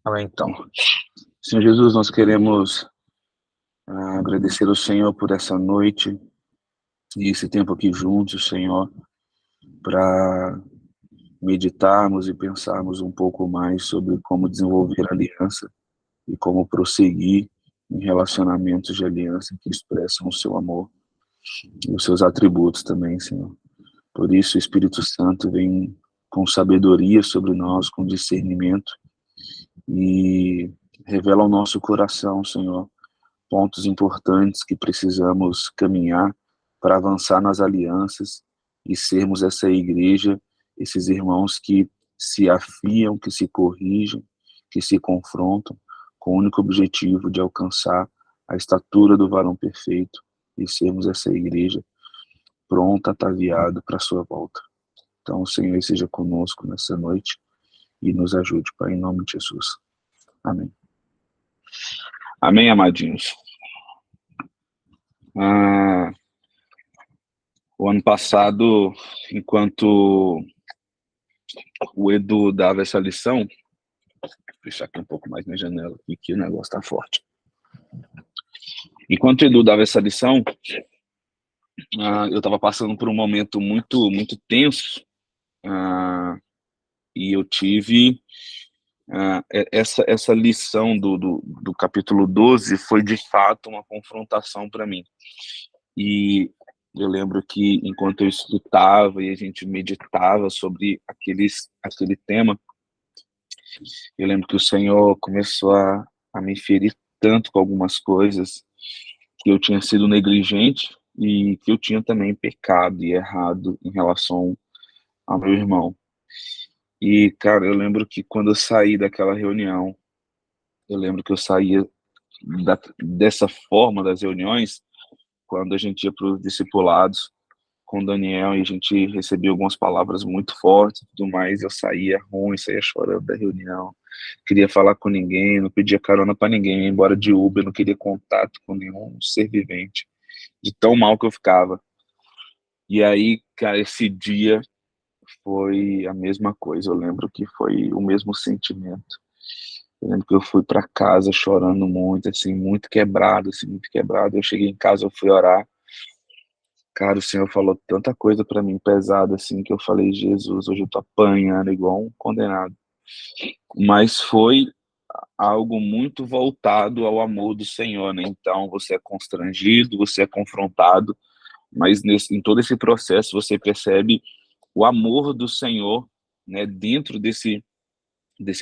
Amém, então. Senhor Jesus, nós queremos agradecer ao Senhor por essa noite e esse tempo aqui juntos, Senhor, para meditarmos e pensarmos um pouco mais sobre como desenvolver aliança e como prosseguir em relacionamentos de aliança que expressam o seu amor e os seus atributos também, Senhor. Por isso, o Espírito Santo vem com sabedoria sobre nós, com discernimento e revela ao nosso coração, Senhor, pontos importantes que precisamos caminhar para avançar nas alianças e sermos essa igreja, esses irmãos que se afiam, que se corrigem, que se confrontam, com o único objetivo de alcançar a estatura do varão perfeito e sermos essa igreja pronta, ataviada para a sua volta. Então, o Senhor esteja conosco nessa noite e nos ajude, Pai, em nome de Jesus. Amém. Amém, amadinhos. O ano passado, enquanto o Edu dava essa lição, vou fechar aqui um pouco mais na janela, que o negócio tá forte. Enquanto o Edu dava essa lição, eu estava passando por um momento muito, muito tenso, e eu tive essa lição do capítulo 12 foi de fato uma confrontação para mim. E eu lembro que enquanto eu escutava e a gente meditava sobre aquele tema, eu lembro que o Senhor começou a me ferir tanto com algumas coisas que eu tinha sido negligente e que eu tinha também pecado e errado em relação ao meu irmão. E, cara, eu lembro que quando eu saí daquela reunião, eu lembro que eu saía dessa forma das reuniões, quando a gente ia para os discipulados com o Daniel e a gente recebia algumas palavras muito fortes e tudo mais, eu saía ruim, saía chorando da reunião, queria falar com ninguém, não pedia carona para ninguém, ia embora de Uber, não queria contato com nenhum ser vivente, de tão mal que eu ficava. E aí, cara, esse dia foi a mesma coisa, eu lembro que foi o mesmo sentimento. Eu lembro que eu fui para casa chorando muito, assim, muito quebrado, assim, muito quebrado. Eu cheguei em casa, eu fui orar. Cara, o Senhor falou tanta coisa para mim pesada, assim, que eu falei, Jesus, hoje eu tô apanhando igual um condenado. Mas foi algo muito voltado ao amor do Senhor, né? Então, você é constrangido, você é confrontado, mas em todo esse processo você percebe o amor do Senhor, né? Dentro desse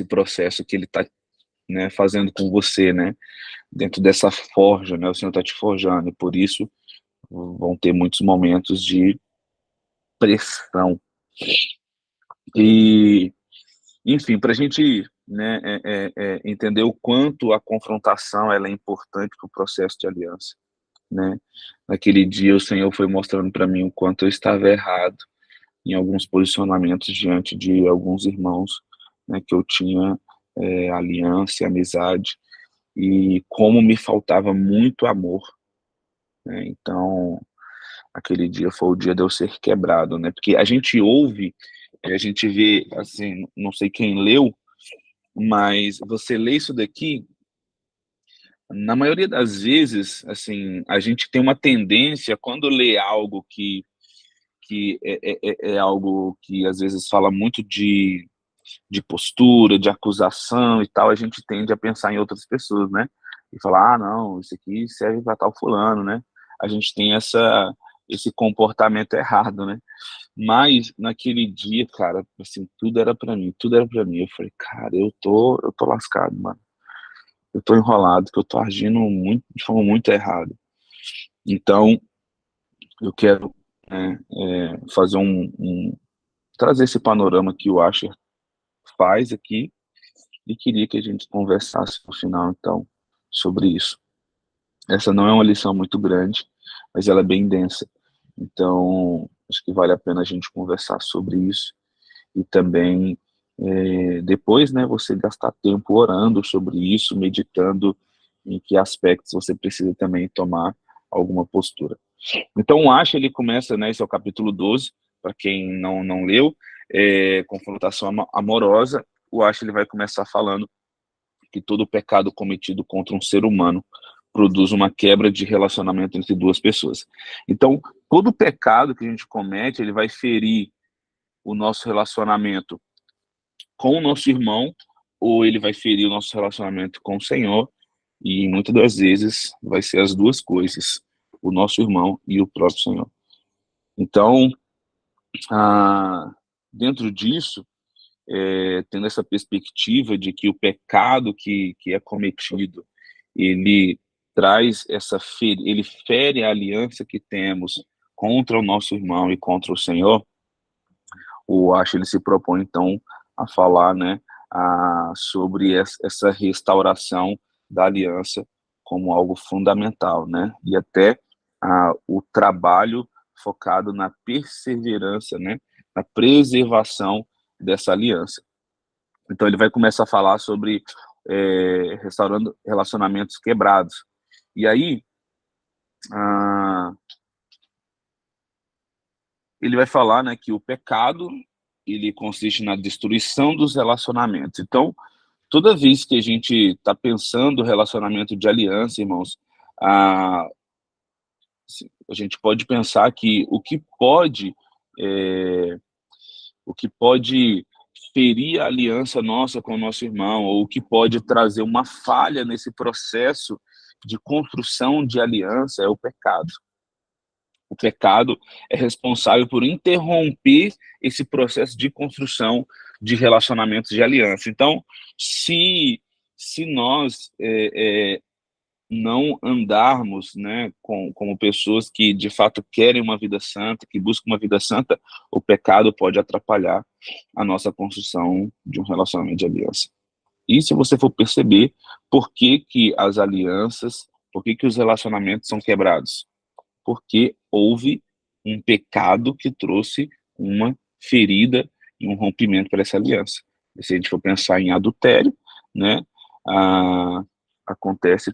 processo que Ele está, né, fazendo com você, né? Dentro dessa forja, né? O Senhor está te forjando, e por isso vão ter muitos momentos de pressão. E, enfim, para a gente, né, entender o quanto a confrontação ela é importante para o processo de aliança, né? Naquele dia o Senhor foi mostrando para mim o quanto eu estava errado em alguns posicionamentos diante de alguns irmãos, né, que eu tinha aliança e amizade, e como me faltava muito amor, né? Então, aquele dia foi o dia de eu ser quebrado, né? Porque a gente ouve, a gente vê, assim, não sei quem leu, mas você lê isso daqui, na maioria das vezes, assim, a gente tem uma tendência, quando lê algo que é algo que às vezes fala muito de postura, de acusação e tal, a gente tende a pensar em outras pessoas, né? E falar, ah, não, isso aqui serve para tal fulano, né? A gente tem esse comportamento errado, né? Mas naquele dia, cara, assim, tudo era para mim, tudo era para mim. Eu falei, cara, eu tô lascado, mano. Eu tô enrolado, que eu tô agindo muito, de forma muito errada. Então, eu quero, né, fazer trazer esse panorama que o Asher faz aqui e queria que a gente conversasse no final, então, sobre isso. Essa não é uma lição muito grande, mas ela é bem densa. Então, acho que vale a pena a gente conversar sobre isso e também depois, né, você gastar tempo orando sobre isso, meditando em que aspectos você precisa também tomar alguma postura. Então, o Acha, ele começa, né, esse é o capítulo 12, para quem não leu, confrontação amorosa. O Acha, ele vai começar falando que todo pecado cometido contra um ser humano produz uma quebra de relacionamento entre duas pessoas. Então, todo pecado que a gente comete, ele vai ferir o nosso relacionamento com o nosso irmão, ou ele vai ferir o nosso relacionamento com o Senhor, e muitas das vezes vai ser as duas coisas, o nosso irmão e o próprio Senhor. Então, dentro disso, tendo essa perspectiva de que o pecado que é cometido, ele traz ele fere a aliança que temos contra o nosso irmão e contra o Senhor. O Acha, ele se propõe então a falar, né, sobre essa restauração da aliança como algo fundamental, né, e até o trabalho focado na perseverança, né, na preservação dessa aliança. Então ele vai começar a falar sobre restaurando relacionamentos quebrados. E aí, ele vai falar, né, que o pecado, ele consiste na destruição dos relacionamentos. Então, toda vez que a gente está pensando relacionamento de aliança, irmãos, a gente pode pensar que o que pode ferir a aliança nossa com o nosso irmão, ou o que pode trazer uma falha nesse processo de construção de aliança é o pecado. O pecado é responsável por interromper esse processo de construção de relacionamentos de aliança. Então, se nós não andarmos, né, como pessoas que de fato querem uma vida santa, que buscam uma vida santa, o pecado pode atrapalhar a nossa construção de um relacionamento de aliança. E se você for perceber, por que que as alianças, por que que os relacionamentos são quebrados? Porque houve um pecado que trouxe uma ferida e um rompimento para essa aliança. E se a gente for pensar em adultério, né, acontece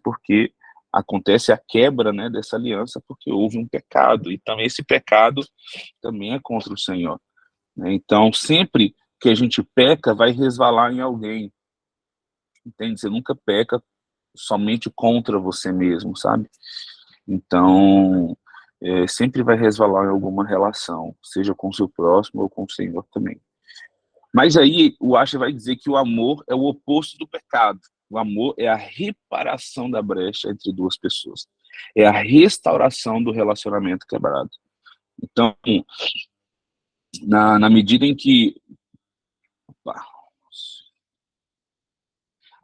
a quebra, né, dessa aliança porque houve um pecado, e também esse pecado também é contra o Senhor, né? Então, sempre que a gente peca, vai resvalar em alguém, entende? Você nunca peca somente contra você mesmo, sabe? Então, sempre vai resvalar em alguma relação, seja com o seu próximo ou com o Senhor também. Mas aí o Asher vai dizer que o amor é o oposto do pecado. O amor é a reparação da brecha entre duas pessoas. É a restauração do relacionamento quebrado. Então, na medida em que...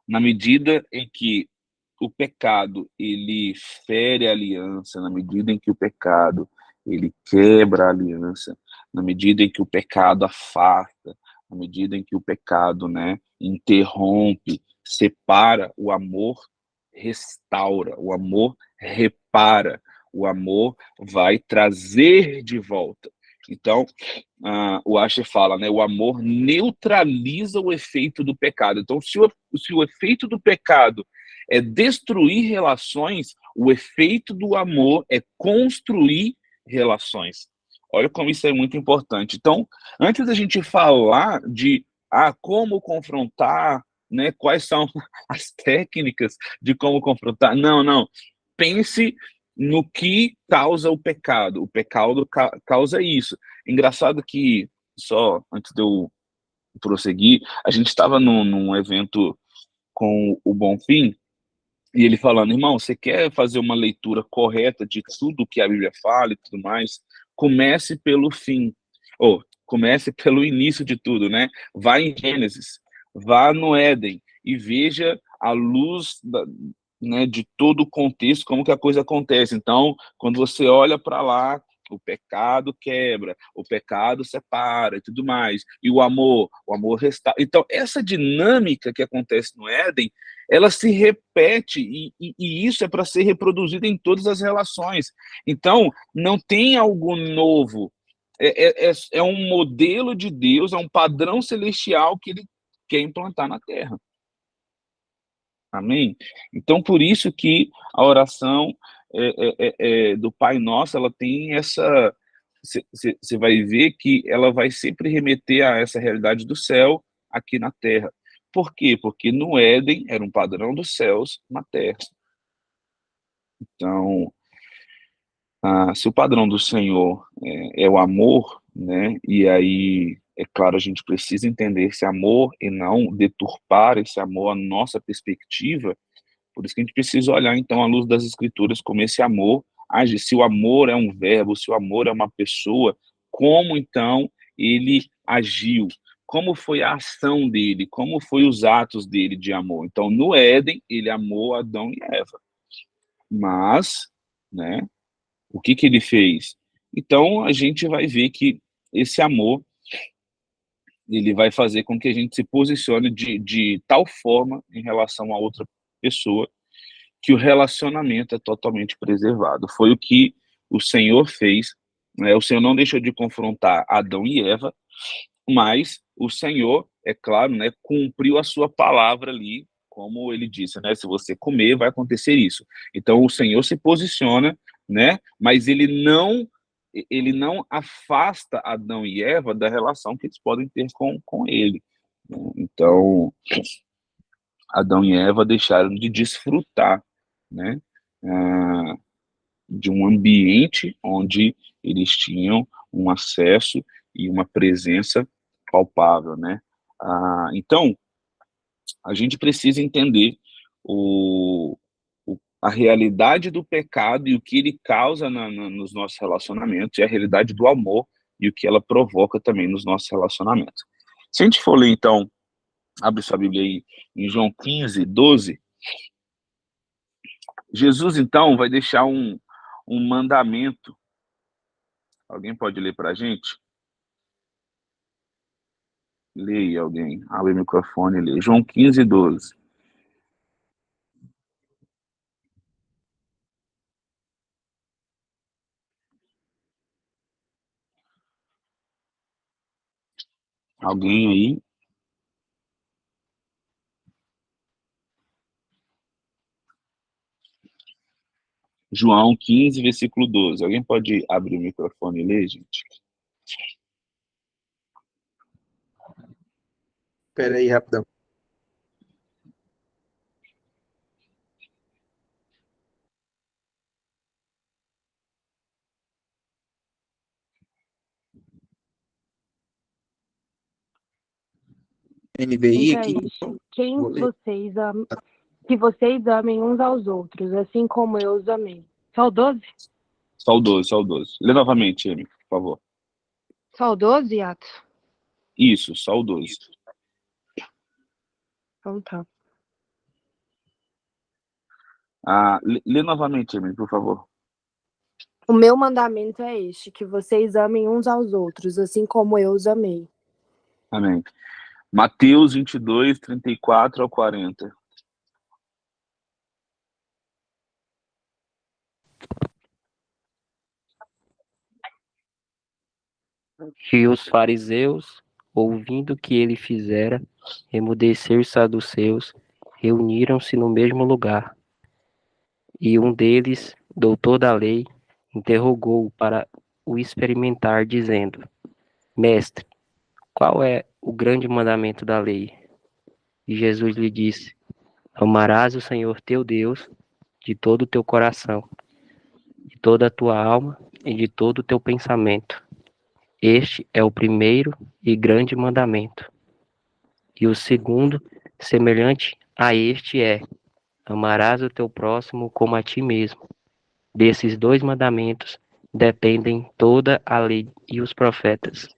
Na medida em que o pecado, ele fere a aliança, na medida em que o pecado, ele quebra a aliança, na medida em que o pecado afasta, na medida em que o pecado, né, interrompe, separa, o amor restaura, o amor repara, o amor vai trazer de volta. Então, o Asher fala, né, o amor neutraliza o efeito do pecado. Então, se o efeito do pecado é destruir relações, o efeito do amor é construir relações. Olha como isso é muito importante. Então, antes da gente falar de como confrontar, né, quais são as técnicas de como confrontar, não. Pense no que causa o pecado. O pecado causa isso. Engraçado que, só antes de eu prosseguir, a gente estava num evento com o Bonfim, e ele falando, irmão, você quer fazer uma leitura correta de tudo que a Bíblia fala e tudo mais? Comece pelo fim, ou comece pelo início de tudo, né? Vá em Gênesis, vá no Éden e veja a luz né, de todo o contexto, como que a coisa acontece. Então, quando você olha para lá, o pecado quebra, o pecado separa e tudo mais. E o amor restaura. Então, essa dinâmica que acontece no Éden, ela se repete, e isso é para ser reproduzido em todas as relações. Então, não tem algo novo. É um modelo de Deus, é um padrão celestial que ele quer implantar na Terra. Amém? Então, por isso que a oração do Pai Nosso, ela tem essa... Você vai ver que ela vai sempre remeter a essa realidade do céu aqui na terra. Por quê? Porque no Éden era um padrão dos céus na terra. Então, se o padrão do Senhor é o amor, né? E aí, é claro, a gente precisa entender esse amor e não deturpar esse amor à nossa perspectiva. Por isso que a gente precisa olhar, então, à luz das Escrituras, como esse amor age. Se o amor é um verbo, se o amor é uma pessoa, como então ele agiu? Como foi a ação dele? Como foi os atos dele de amor? Então, no Éden, ele amou Adão e Eva. Mas, né, o que que ele fez? Então, a gente vai ver que esse amor, ele vai fazer com que a gente se posicione de tal forma em relação a outra pessoa, que o relacionamento é totalmente preservado. Foi o que o Senhor fez, né? O Senhor não deixou de confrontar Adão e Eva, mas o Senhor, é claro, né, cumpriu a sua palavra ali, como ele disse, né, se você comer, vai acontecer isso. Então o Senhor se posiciona, né, mas ele não afasta Adão e Eva da relação que eles podem ter com ele. Então, Adão e Eva deixaram de desfrutar, né, ah, de um ambiente onde eles tinham um acesso e uma presença palpável, né? Então, a gente precisa entender a realidade do pecado e o que ele causa nos nossos relacionamentos, e a realidade do amor e o que ela provoca também nos nossos relacionamentos. Se a gente for ler, então, abre sua Bíblia aí em João 15, 12, Jesus, então, vai deixar um mandamento. Alguém pode ler para a gente? Leia alguém. Abre o microfone e lê. João 15, 12. Alguém aí? João 15, versículo 12. Alguém pode abrir o microfone e ler, gente? Espera aí, rapidão. NVI aqui. Quem vocês amam, que vocês amem uns aos outros, assim como eu os amei. Só o 12? Só o 12, só o 12. Lê novamente, Amy, por favor. Só o 12, Atos? Isso, só o 12. Então tá. Lê novamente, Amy, por favor. O meu mandamento é este, que vocês amem uns aos outros, assim como eu os amei. Amém. Mateus 22, 34 ao 40. E os fariseus, ouvindo que ele fizera emudecer os saduceus, reuniram-se no mesmo lugar. E um deles, doutor da lei, interrogou-o para o experimentar, dizendo: Mestre, qual é o grande mandamento da lei? E Jesus lhe disse: Amarás o Senhor teu Deus de todo o teu coração, de toda a tua alma e de todo o teu pensamento. Este é o primeiro e grande mandamento. E o segundo, semelhante a este, é: amarás o teu próximo como a ti mesmo. Desses dois mandamentos dependem toda a lei e os profetas.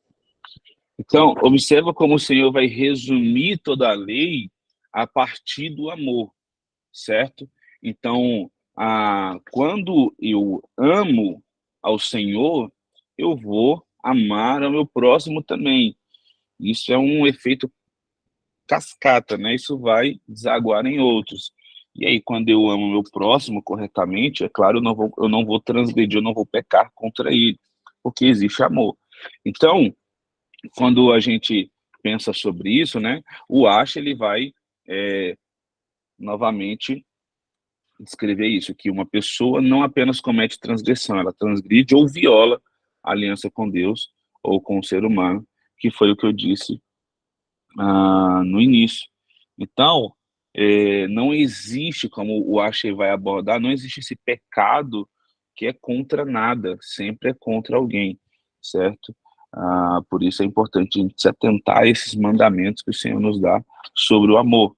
Então, observa como o Senhor vai resumir toda a lei a partir do amor, certo? Então, quando eu amo ao Senhor, eu vou amar ao meu próximo também. Isso é um efeito cascata, né? Isso vai desaguar em outros. E aí, quando eu amo meu próximo corretamente, é claro, eu não vou transgredir, eu não vou pecar contra ele, porque existe amor. Então, quando a gente pensa sobre isso, né, o Acha, ele vai novamente descrever isso, que uma pessoa não apenas comete transgressão, ela transgride ou viola a aliança com Deus ou com o ser humano, que foi o que eu disse no início. Então, não existe, como o Asher vai abordar, não existe esse pecado que é contra nada, sempre é contra alguém, certo? Por isso é importante a gente se atentar a esses mandamentos que o Senhor nos dá sobre o amor.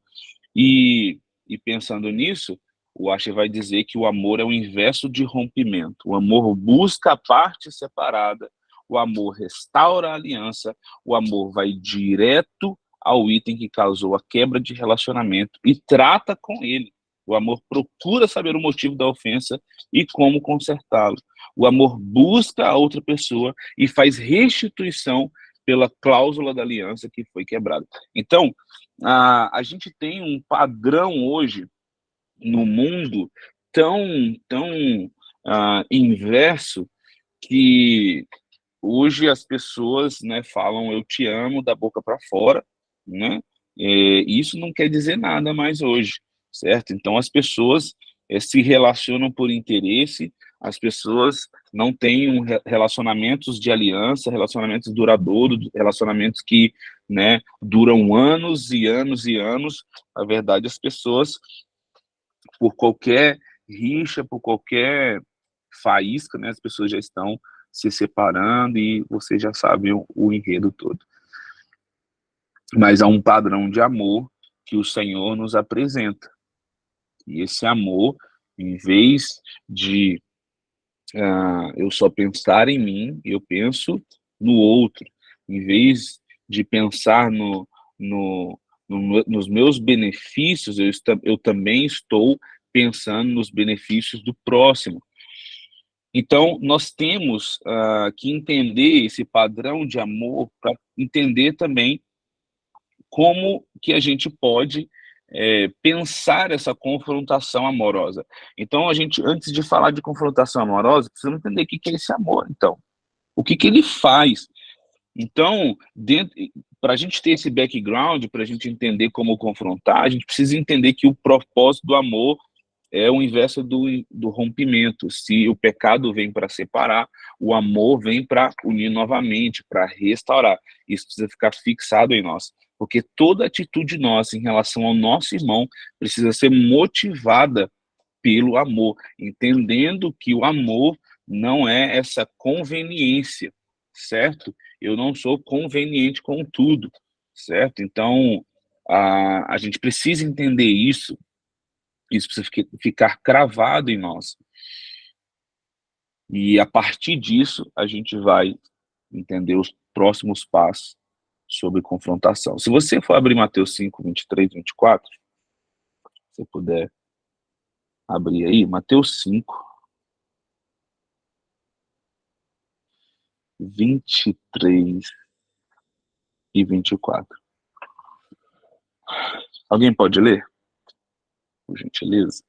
E pensando nisso, o Asher vai dizer que o amor é o inverso de rompimento. O amor busca a parte separada, o amor restaura a aliança, o amor vai direto ao item que causou a quebra de relacionamento e trata com ele. O amor procura saber o motivo da ofensa e como consertá-lo. O amor busca a outra pessoa e faz restituição pela cláusula da aliança que foi quebrada. Então, a gente tem um padrão hoje no mundo tão inverso que hoje as pessoas, né, falam eu te amo da boca para fora, né? Isso não quer dizer nada mais hoje, certo? Então as pessoas se relacionam por interesse, as pessoas não têm relacionamentos de aliança, relacionamentos duradouros, relacionamentos que, né, duram anos e anos e anos. Na verdade, as pessoas, por qualquer rixa, por qualquer faísca, né, as pessoas já estão se separando e você já sabe o enredo todo. Mas há um padrão de amor que o Senhor nos apresenta. E esse amor, em vez de eu só pensar em mim, eu penso no outro. Em vez de pensar nos meus benefícios, eu também estou pensando nos benefícios do próximo. Então, nós temos que entender esse padrão de amor para entender também como que a gente pode pensar essa confrontação amorosa. Então, a gente, antes de falar de confrontação amorosa, precisa entender o que é esse amor, então. O que ele faz. Então, para a gente ter esse background, para a gente entender como confrontar, a gente precisa entender que o propósito do amor é o inverso do rompimento. Se o pecado vem para separar, o amor vem para unir novamente, para restaurar. Isso precisa ficar fixado em nós, porque toda atitude nossa em relação ao nosso irmão precisa ser motivada pelo amor, entendendo que o amor não é essa conveniência, certo? Eu não sou conveniente com tudo, certo? Então, a gente precisa entender isso. Isso precisa ficar cravado em nós. E a partir disso, a gente vai entender os próximos passos sobre confrontação. Se você for abrir Mateus 5, 23, 24, se você puder abrir aí, Mateus 5, 23 e 24. Alguém pode ler? Por gentileza.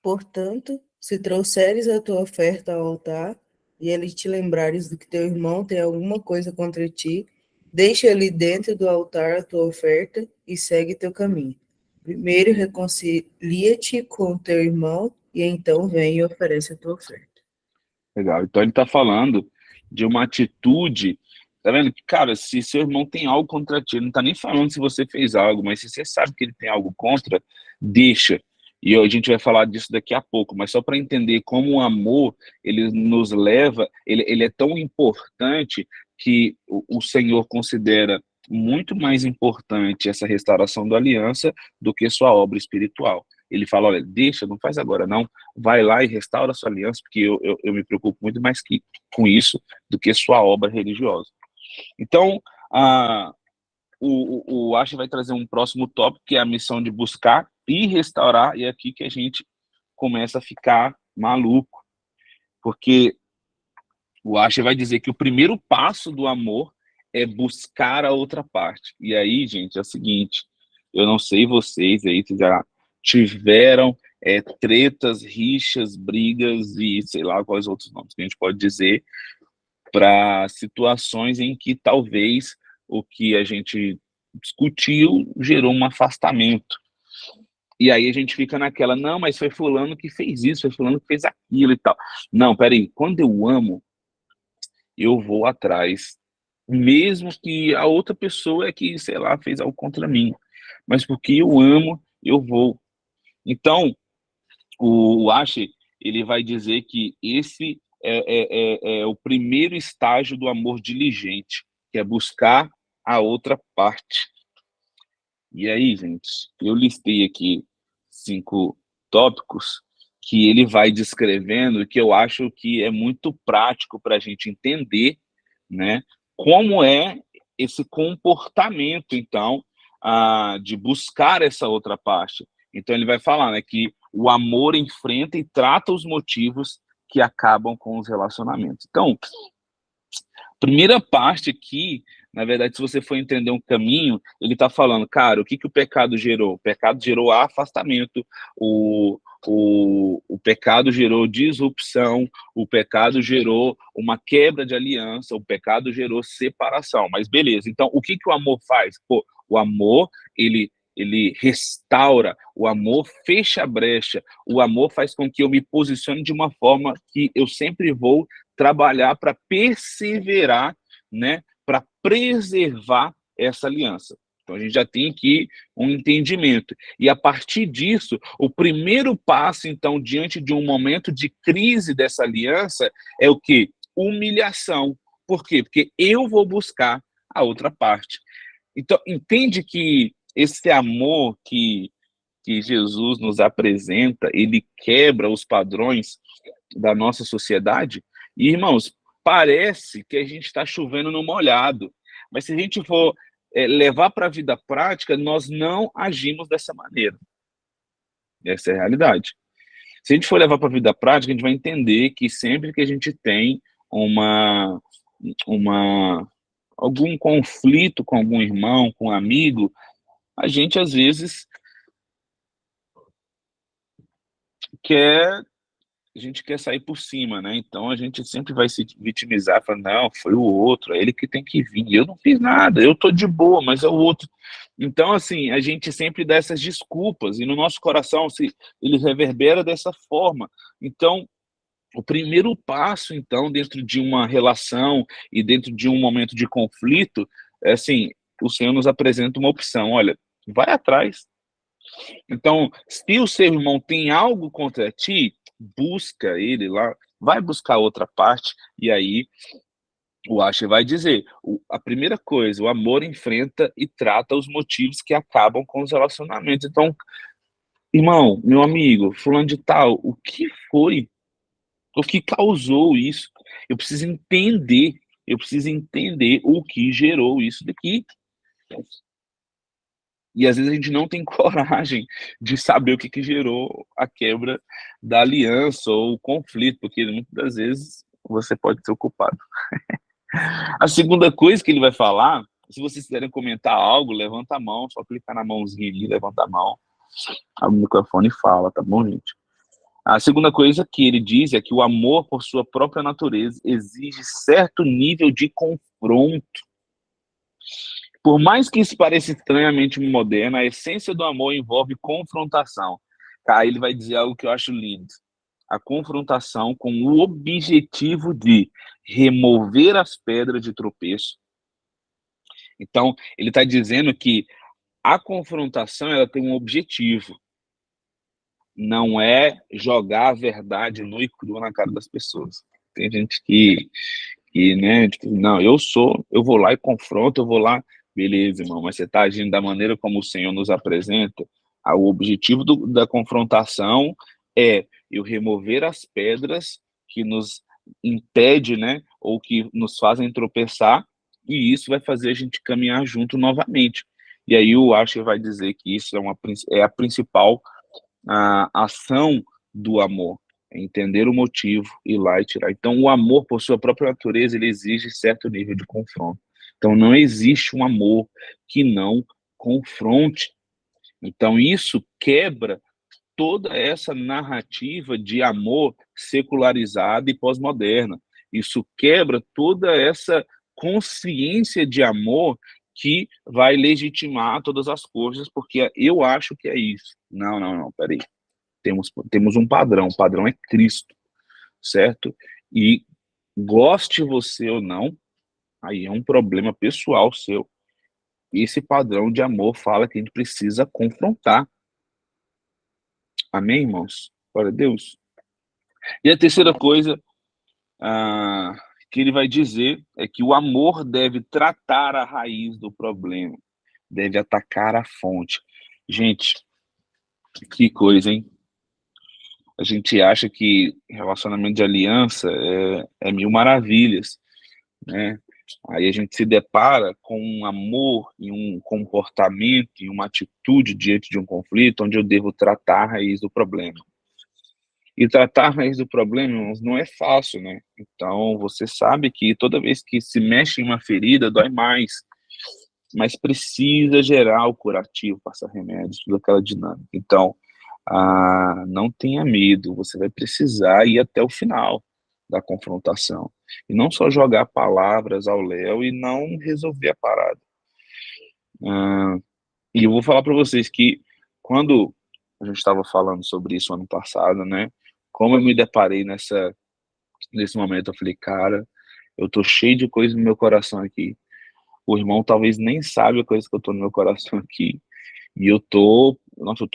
Portanto, se trouxeres a tua oferta ao altar, e ele te lembrares de que teu irmão tem alguma coisa contra ti, deixa ali dentro do altar a tua oferta e segue teu caminho. Primeiro reconcilia-te com teu irmão, e então vem e oferece a tua oferta. Legal. Então ele está falando de uma atitude, tá vendo? Cara, se seu irmão tem algo contra ti, ele não está nem falando se você fez algo, mas se você sabe que ele tem algo contra, deixa. E a gente vai falar disso daqui a pouco, mas só para entender como o amor, ele nos leva, ele é tão importante que o Senhor considera muito mais importante essa restauração da aliança do que sua obra espiritual. Ele fala, olha, deixa, não faz agora não, vai lá e restaura a sua aliança, porque eu me preocupo muito mais com isso do que sua obra religiosa. Então, o Ash vai trazer um próximo tópico, que é a missão de buscar e restaurar, e é aqui que a gente começa a ficar maluco, porque o Ash vai dizer que o primeiro passo do amor é buscar a outra parte. E aí, gente, é o seguinte, eu não sei vocês aí se já tiveram tretas, rixas, brigas e sei lá quais outros nomes que a gente pode dizer para situações em que talvez o que a gente discutiu gerou um afastamento. E aí a gente fica naquela, não, mas foi fulano que fez isso, foi fulano que fez aquilo e tal. Não, peraí, quando eu amo, eu vou atrás, mesmo que a outra pessoa é que, sei lá, fez algo contra mim. Mas porque eu amo, eu vou. Então, o Asher, ele vai dizer que esse é o primeiro estágio do amor diligente, que é buscar a outra parte. E aí, gente, eu listei aqui 5 tópicos que ele vai descrevendo e que eu acho que é muito prático para a gente entender, né, como é esse comportamento, então, de buscar essa outra parte. Então, ele vai falar, né, que o amor enfrenta e trata os motivos que acabam com os relacionamentos. Então, primeira parte aqui, na verdade, se você for entender um caminho, ele está falando, cara, o que o pecado gerou? O pecado gerou afastamento, o pecado gerou disrupção, o pecado gerou uma quebra de aliança, o pecado gerou separação. Mas beleza, então o que o amor faz? Pô, o amor, ele restaura, o amor fecha a brecha, o amor faz com que eu me posicione de uma forma que eu sempre vou trabalhar para perseverar, né, para preservar essa aliança. Então a gente já tem aqui um entendimento. E a partir disso, o primeiro passo, então, diante de um momento de crise dessa aliança, é o quê? Humilhação. Por quê? Porque eu vou buscar a outra parte. Então, entende que esse amor que Jesus nos apresenta, ele quebra os padrões da nossa sociedade? E, irmãos, parece que a gente está chovendo no molhado, mas se a gente for levar para a vida prática, nós não agimos dessa maneira. Essa é a realidade. Se a gente for levar para a vida prática, a gente vai entender que sempre que a gente tem uma algum conflito com algum irmão, com um amigo, a gente às vezes quer a gente quer sair por cima, né? Então a gente sempre vai se vitimizar, falando, não, foi o outro, é ele que tem que vir. Eu não fiz nada, eu tô de boa, mas é o outro. Então, assim, a gente sempre dá essas desculpas, e no nosso coração ele reverbera dessa forma. Então, o primeiro passo, então, dentro de uma relação e dentro de um momento de conflito, é assim, o Senhor nos apresenta uma opção, olha, vai atrás. Então, se o seu irmão tem algo contra ti, busca ele lá, vai buscar outra parte, e aí o Asher vai dizer, a primeira coisa, o amor enfrenta e trata os motivos que acabam com os relacionamentos. Então, irmão, meu amigo, fulano de tal, o que foi? O que causou isso? Eu preciso entender o que gerou isso daqui. E às vezes a gente não tem coragem de saber o que gerou a quebra da aliança ou o conflito, porque muitas das vezes você pode ser o culpado. A segunda coisa que ele vai falar, se vocês quiserem comentar algo, levanta a mão, só clicar na mãozinha ali, levanta a mão, abre o microfone e fala, tá bom, gente? A segunda coisa que ele diz é que o amor, por sua própria natureza, exige certo nível de confronto. Por mais que isso pareça estranhamente moderno, a essência do amor envolve confrontação. Aí ele vai dizer algo que eu acho lindo. A confrontação com o objetivo de remover as pedras de tropeço. Então, ele está dizendo que a confrontação ela tem um objetivo. Não é jogar a verdade nua e crua na cara das pessoas. Tem gente que né, tipo, não, eu vou lá e confronto, eu vou lá, beleza, irmão, mas você está agindo da maneira como o Senhor nos apresenta. O objetivo da confrontação é eu remover as pedras que nos impede, né, ou que nos fazem tropeçar, e isso vai fazer a gente caminhar junto novamente. E aí eu acho que vai dizer que isso é a principal ação do amor, é entender o motivo, ir lá e tirar. Então, o amor, por sua própria natureza, ele exige certo nível de confronto. Então, não existe um amor que não confronte. Então, isso quebra toda essa narrativa de amor secularizada e pós-moderna. Isso quebra toda essa consciência de amor que vai legitimar todas as coisas, porque eu acho que é isso. Não, não, não, peraí. Temos um padrão, o padrão é Cristo, certo? E goste você ou não, aí é um problema pessoal seu. Esse padrão de amor fala que a gente precisa confrontar. Amém, irmãos? Glória a Deus. E a terceira coisa que ele vai dizer é que o amor deve tratar a raiz do problema, deve atacar a fonte. Gente, que coisa, hein? A gente acha que relacionamento de aliança é mil maravilhas, né? Aí a gente se depara com um amor e um comportamento e uma atitude diante de um conflito onde eu devo tratar a raiz do problema. E tratar a raiz do problema, irmãos, não é fácil, né? Então, você sabe que toda vez que se mexe em uma ferida, dói mais. Mas precisa gerar o curativo, passar remédios, toda aquela dinâmica. Então, não tenha medo, você vai precisar ir até o final da confrontação. E não só jogar palavras ao léu e não resolver a parada. E eu vou falar para vocês que quando a gente estava falando sobre isso ano passado, né? Como eu me deparei nesse momento, eu falei, cara, eu tô cheio de coisa no meu coração aqui. O irmão talvez nem sabe a coisa que eu tô no meu coração aqui. E eu tô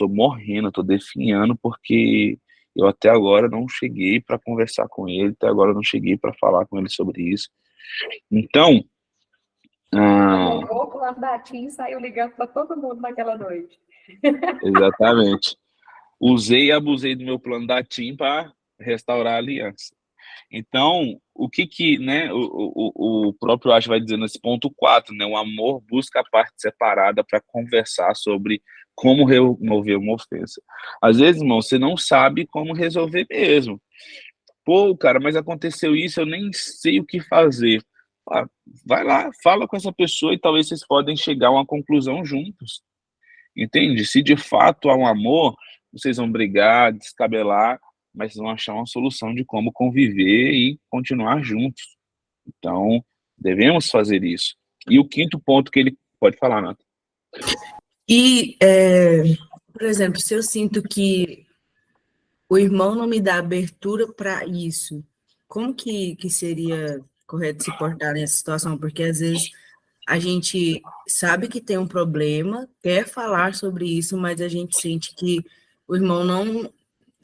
morrendo, eu tô definhando, porque eu até agora não cheguei para conversar com ele, até agora eu não cheguei para falar com ele sobre isso. Então, Levou o plano da TIM e saiu ligando para todo mundo naquela noite. exatamente. Usei e abusei do meu plano da TIM para restaurar a aliança. Então, o que né, o próprio Ash vai dizer nesse ponto 4, né, o amor busca a parte separada para conversar sobre como remover uma ofensa. Às vezes, irmão, você não sabe como resolver mesmo. Pô, cara, mas aconteceu isso, eu nem sei o que fazer. Vai lá, fala com essa pessoa e talvez vocês podem chegar a uma conclusão juntos. Entende? Se de fato há um amor, vocês vão brigar, descabelar, mas vão achar uma solução de como conviver e continuar juntos. Então, devemos fazer isso. E o quinto ponto que ele pode falar, Nata. E, por exemplo, se eu sinto que o irmão não me dá abertura para isso, como que seria correto se portar nessa situação? Porque às vezes a gente sabe que tem um problema, quer falar sobre isso, mas a gente sente que o irmão não,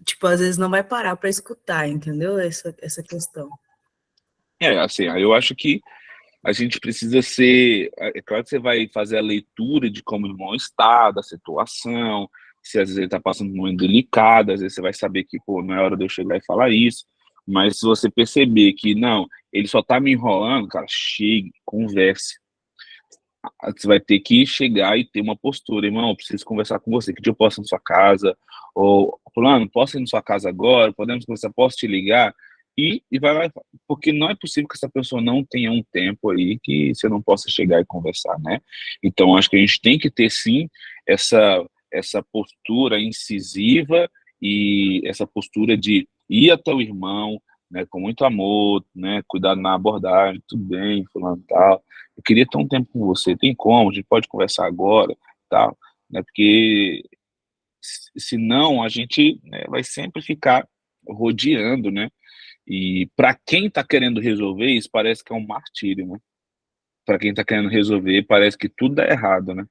tipo, às vezes não vai parar para escutar, entendeu? Essa questão. Assim, eu acho que a gente precisa ser. É claro que você vai fazer a leitura de como o irmão está, da situação, se às vezes ele está passando por um momento delicado, às vezes você vai saber que, pô, não é hora de eu chegar e falar isso. Mas se você perceber que, não, ele só está me enrolando, cara, chegue, converse. Você vai ter que chegar e ter uma postura, irmão, eu preciso conversar com você, que dia eu posso ir na sua casa, ou, fulano, posso ir na sua casa agora, podemos conversar, posso te ligar? E vai lá, porque não é possível que essa pessoa não tenha um tempo aí que você não possa chegar e conversar, né? Então, acho que a gente tem que ter, sim, essa postura incisiva e essa postura de ir até o irmão, né, com muito amor, né, cuidado na abordagem, tudo bem, fulano, tal. Eu queria ter um tempo com você, tem como? A gente pode conversar agora, tal, né? Porque senão a gente, né, vai sempre ficar rodeando, né? E para quem está querendo resolver isso, parece que é um martírio, né? Para quem está querendo resolver, parece que tudo dá errado, né?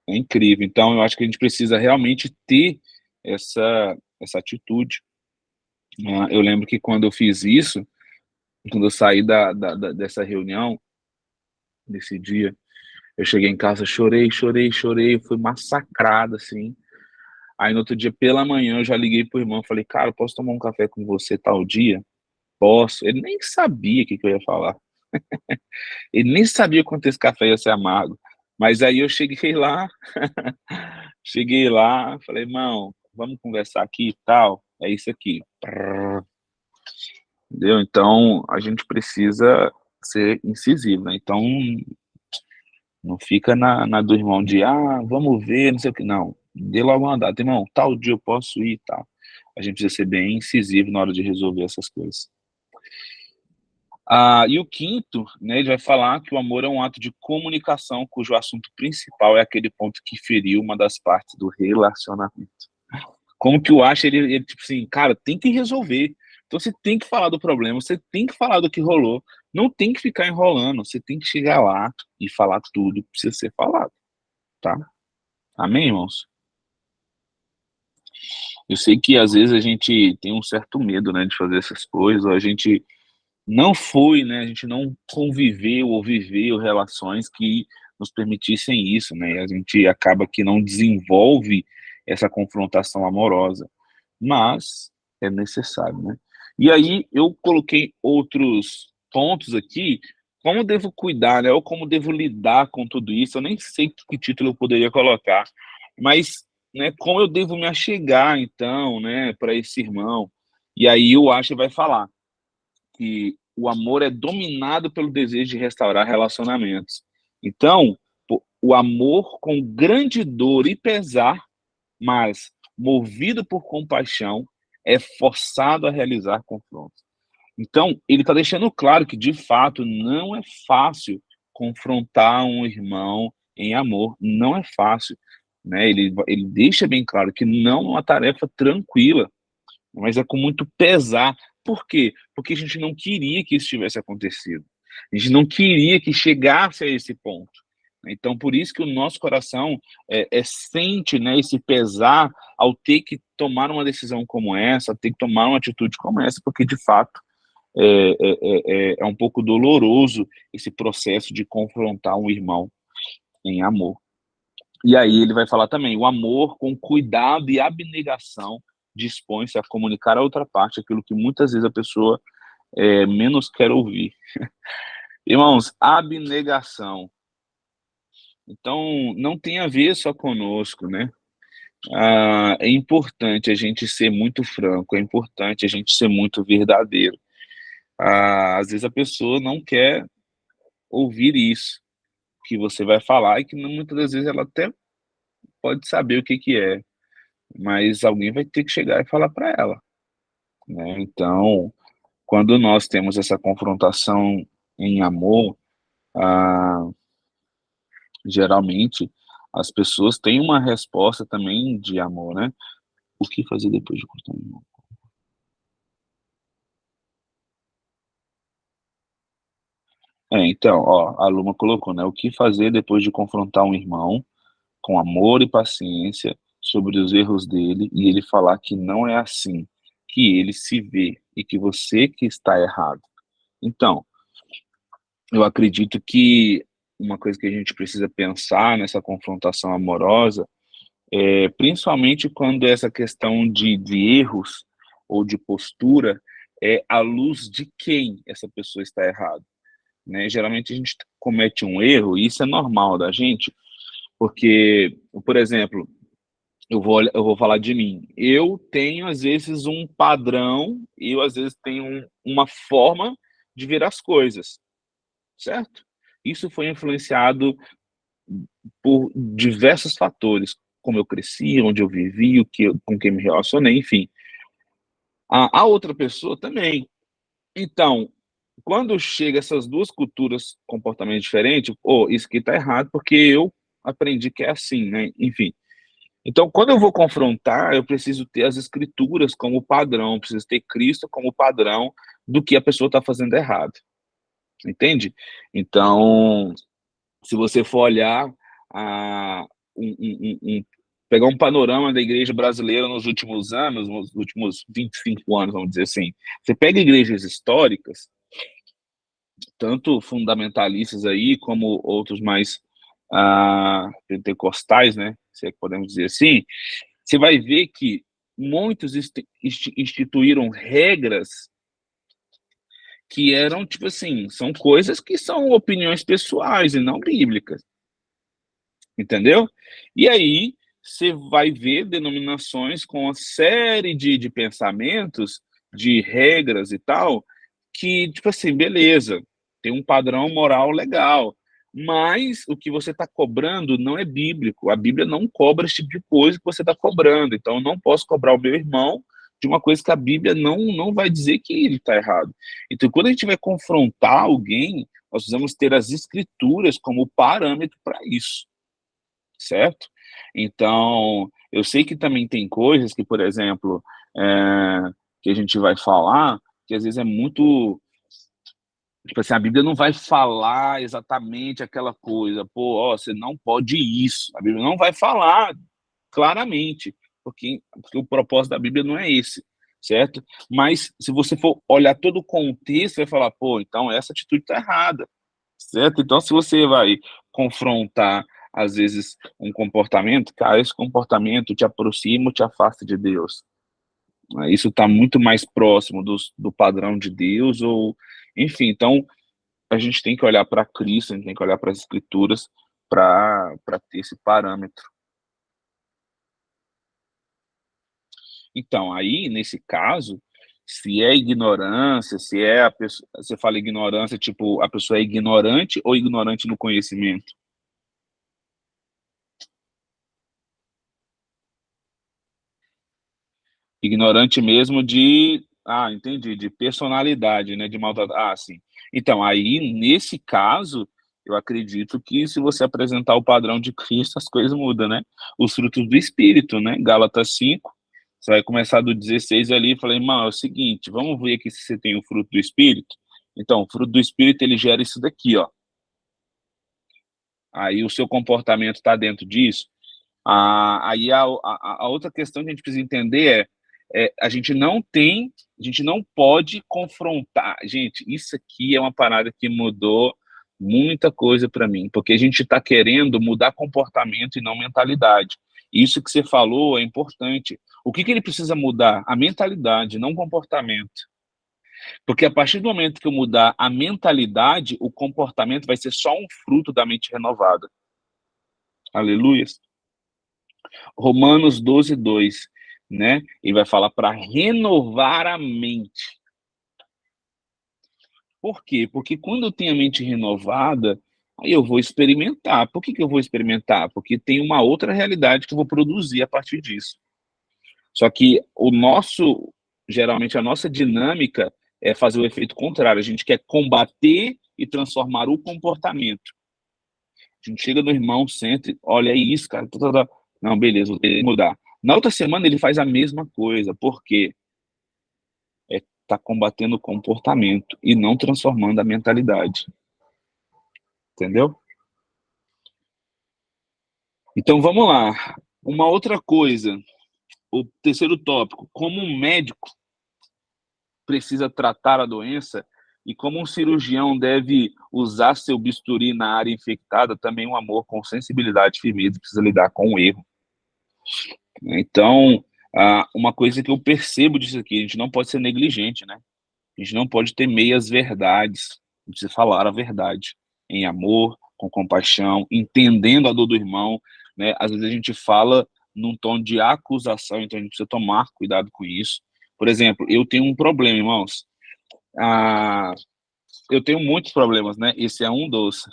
É incrível. Então, eu acho que a gente precisa realmente ter essa atitude. Eu lembro que quando eu fiz isso, quando eu saí dessa reunião, desse dia, eu cheguei em casa, chorei, fui massacrado, assim. Aí no outro dia, pela manhã, eu já liguei pro irmão, falei, cara, posso tomar um café com você tal dia? Posso. Ele nem sabia o que eu ia falar. Ele nem sabia quanto esse café ia ser amargo. Mas aí eu cheguei lá, falei, irmão, vamos conversar aqui e tal. É isso aqui. Entendeu? Então, a gente precisa ser incisivo, né? Então, não fica na do irmão de, vamos ver, não sei o que. Não, dê logo uma data. Irmão, tal dia eu posso ir e tal. A gente precisa ser bem incisivo na hora de resolver essas coisas. E o quinto, né, ele vai falar que o amor é um ato de comunicação cujo assunto principal é aquele ponto que feriu uma das partes do relacionamento. Como que o acha, ele tipo assim, cara, tem que resolver. Então você tem que falar do problema, você tem que falar do que rolou, não tem que ficar enrolando, você tem que chegar lá e falar tudo que precisa ser falado, tá? Amém, irmãos? Eu sei que às vezes a gente tem um certo medo, né, de fazer essas coisas, ou a gente não foi, né, a gente não conviveu ou viveu relações que nos permitissem isso, né, e a gente acaba que não desenvolve essa confrontação amorosa, mas é necessário, né. E aí eu coloquei outros pontos aqui, como eu devo cuidar, né, ou como devo lidar com tudo isso, eu nem sei que título eu poderia colocar, mas, né, como eu devo me achegar então, né, para esse irmão. E aí o Asher vai falar que o amor é dominado pelo desejo de restaurar relacionamentos. Então, o amor com grande dor e pesar, mas movido por compaixão, é forçado a realizar confrontos. Então, ele está deixando claro que, de fato, não é fácil confrontar um irmão em amor, não é fácil. Né? Ele deixa bem claro que não é uma tarefa tranquila, mas é com muito pesar. Por quê? Porque a gente não queria que isso tivesse acontecido. A gente não queria que chegasse a esse ponto. Então, por isso que o nosso coração sente, né, esse pesar ao ter que tomar uma decisão como essa, ter que tomar uma atitude como essa, porque, de fato, é um pouco doloroso esse processo de confrontar um irmão em amor. E aí ele vai falar também, o amor com cuidado e abnegação dispõe-se a comunicar a outra parte aquilo que muitas vezes a pessoa menos quer ouvir. Irmãos, abnegação. Então, não tem a ver só conosco, né? É importante a gente ser muito franco, é importante a gente ser muito verdadeiro. Às vezes a pessoa não quer ouvir isso que você vai falar e que muitas das vezes ela até pode saber o que que é, mas alguém vai ter que chegar e falar para ela, né? Então, quando nós temos essa confrontação em amor, ah, geralmente as pessoas têm uma resposta também de amor, né? O que fazer depois de cortar o irmão? Então, ó, a Luma colocou, né? O que fazer depois de confrontar um irmão com amor e paciência sobre os erros dele e ele falar que não é assim, que ele se vê e que você que está errado. Então, eu acredito que uma coisa que a gente precisa pensar nessa confrontação amorosa principalmente quando essa questão de erros ou de postura é à luz de quem essa pessoa está errada, né? Geralmente a gente comete um erro, e isso é normal da gente, porque, por exemplo, eu vou falar de mim. Eu tenho, às vezes, um padrão, eu, às vezes, tenho uma forma de ver as coisas, certo? Isso foi influenciado por diversos fatores, como eu cresci, onde eu vivi, com quem me relacionei, enfim. A outra pessoa também. Então, quando chega essas duas culturas, comportamento diferente, isso aqui está errado porque eu aprendi que é assim, né? Enfim. Então, quando eu vou confrontar, eu preciso ter as escrituras como padrão, preciso ter Cristo como padrão do que a pessoa está fazendo errado. Entende? Então, se você for olhar pegar um panorama da igreja brasileira nos últimos anos, nos últimos 25 anos, vamos dizer assim, você pega igrejas históricas, tanto fundamentalistas aí, como outros mais pentecostais, né, se é que podemos dizer assim, você vai ver que muitos instituíram regras que eram, tipo assim, são coisas que são opiniões pessoais e não bíblicas. Entendeu? E aí você vai ver denominações com uma série de pensamentos, de regras e tal, que, tipo assim, beleza, tem um padrão moral legal, mas o que você está cobrando não é bíblico. A Bíblia não cobra esse tipo de coisa que você está cobrando. Então, eu não posso cobrar o meu irmão de uma coisa que a Bíblia não vai dizer que ele está errado. Então, quando a gente vai confrontar alguém, nós precisamos ter as escrituras como parâmetro para isso, certo? Então, eu sei que também tem coisas que, por exemplo, que a gente vai falar, que às vezes é muito... Tipo assim, a Bíblia não vai falar exatamente aquela coisa, pô, ó, você não pode isso. A Bíblia não vai falar claramente, porque o propósito da Bíblia não é esse, certo? Mas se você for olhar todo o contexto, você vai falar, pô, então essa atitude está errada, certo? Então, se você vai confrontar, às vezes, um comportamento, cara, esse comportamento te aproxima ou te afasta de Deus? Isso está muito mais próximo do padrão de Deus, ou enfim, então a gente tem que olhar para Cristo, a gente tem que olhar para as Escrituras para ter esse parâmetro. Então, aí, nesse caso, se é ignorância, se é a pessoa, você fala ignorância, tipo, a pessoa é ignorante ou ignorante no conhecimento? Ignorante mesmo entendi, de personalidade, né, de maldade. Sim. Então, aí, nesse caso, eu acredito que se você apresentar o padrão de Cristo, as coisas mudam, né? Os frutos do Espírito, né? Gálatas 5, você vai começar do 16 ali, e falei, irmão, é o seguinte, vamos ver aqui se você tem o fruto do Espírito. Então, o fruto do Espírito, ele gera isso daqui, ó. Aí o seu comportamento está dentro disso. Aí a outra questão que a gente precisa entender a gente não pode confrontar. Gente, isso aqui é uma parada que mudou muita coisa para mim, porque a gente está querendo mudar comportamento e não mentalidade. Isso que você falou é importante. O que ele precisa mudar? A mentalidade, não o comportamento. Porque a partir do momento que eu mudar a mentalidade, o comportamento vai ser só um fruto da mente renovada. Aleluia. Romanos 12, 2, né? Ele vai falar para renovar a mente. Por quê? Porque quando eu tenho a mente renovada, aí eu vou experimentar. Por que eu vou experimentar? Porque tem uma outra realidade que eu vou produzir a partir disso. Só que geralmente a nossa dinâmica é fazer o efeito contrário. A gente quer combater e transformar o comportamento. A gente chega no irmão, senta, olha isso, cara. Não, beleza, vou ter que mudar. Na outra semana ele faz a mesma coisa. Por quê? Tá combatendo o comportamento e não transformando a mentalidade. Entendeu? Então vamos lá. Uma outra coisa, o terceiro tópico, como um médico precisa tratar a doença e como um cirurgião deve usar seu bisturi na área infectada, também um amor com sensibilidade e firmeza precisa lidar com o erro. Então, uma coisa que eu percebo disso aqui, a gente não pode ser negligente, né? A gente não pode ter meias verdades, a gente precisa falar a verdade, em amor, com compaixão, entendendo a dor do irmão, né? Às vezes a gente fala num tom de acusação, então a gente precisa tomar cuidado com isso. Por exemplo, eu tenho um problema, irmãos. Eu tenho muitos problemas, né? Esse é um dos.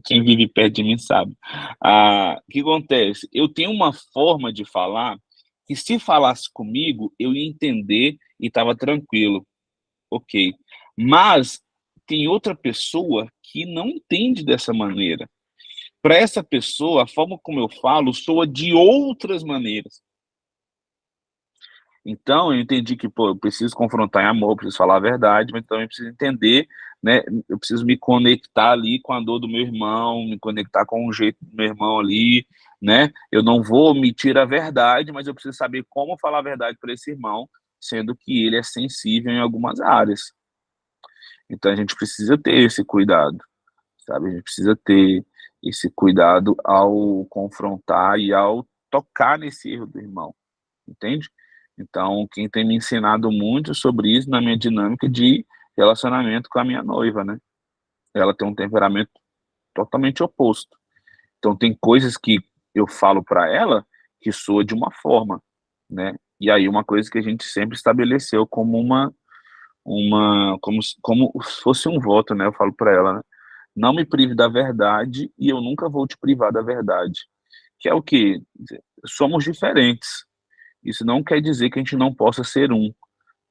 Quem vive perto de mim sabe. O que acontece? Eu tenho uma forma de falar que se falasse comigo, eu ia entender e estava tranquilo. Ok. Mas tem outra pessoa que não entende dessa maneira. Para essa pessoa, a forma como eu falo soa de outras maneiras. Então, eu entendi que, pô, eu preciso confrontar em amor, eu preciso falar a verdade, mas também preciso entender, né? Eu preciso me conectar ali com a dor do meu irmão, me conectar com o jeito do meu irmão ali, né? Eu não vou omitir a verdade, mas eu preciso saber como falar a verdade para esse irmão, sendo que ele é sensível em algumas áreas. Então, a gente precisa ter esse cuidado, sabe? A gente precisa ter esse cuidado ao confrontar e ao tocar nesse erro do irmão, entende? Então, quem tem me ensinado muito sobre isso na minha dinâmica de relacionamento com a minha noiva, né? Ela tem um temperamento totalmente oposto. Então, tem coisas que eu falo para ela que soa de uma forma, né? E aí, uma coisa que a gente sempre estabeleceu como como se fosse um voto, né? Eu falo para ela, né? Não me prive da verdade e eu nunca vou te privar da verdade. que é o quê? Somos diferentes. Isso não quer dizer que a gente não possa ser um,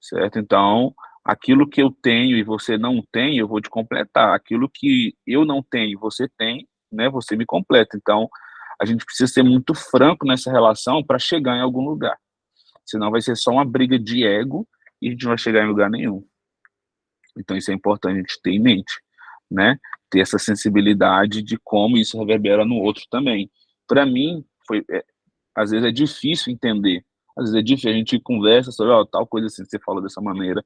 certo? Então, aquilo que eu tenho e você não tem, eu vou te completar. Aquilo que eu não tenho e você tem, né, você me completa. Então, a gente precisa ser muito franco nessa relação para chegar em algum lugar. Senão vai ser só uma briga de ego e a gente não vai chegar em lugar nenhum. Então, isso é importante a gente ter em mente, né? Ter essa sensibilidade de como isso reverbera no outro também. Para mim, às vezes é difícil entender. Às vezes é difícil, a gente conversa sobre tal coisa assim, você falou dessa maneira.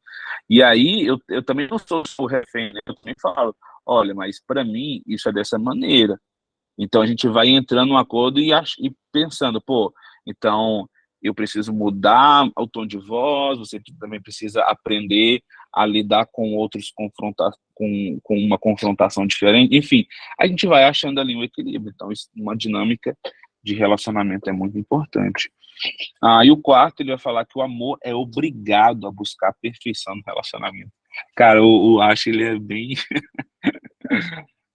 E aí, eu também não sou o refém, né? Eu também falo, olha, mas para mim, isso é dessa maneira. Então, a gente vai entrando num acordo e pensando, pô, então eu preciso mudar o tom de voz, você também precisa aprender a lidar com outros com uma confrontação diferente. Enfim, a gente vai achando ali um equilíbrio. Então, uma dinâmica de relacionamento é muito importante. E o quarto, ele vai falar que o amor é obrigado a buscar a perfeição no relacionamento. Cara, eu acho ele é bem...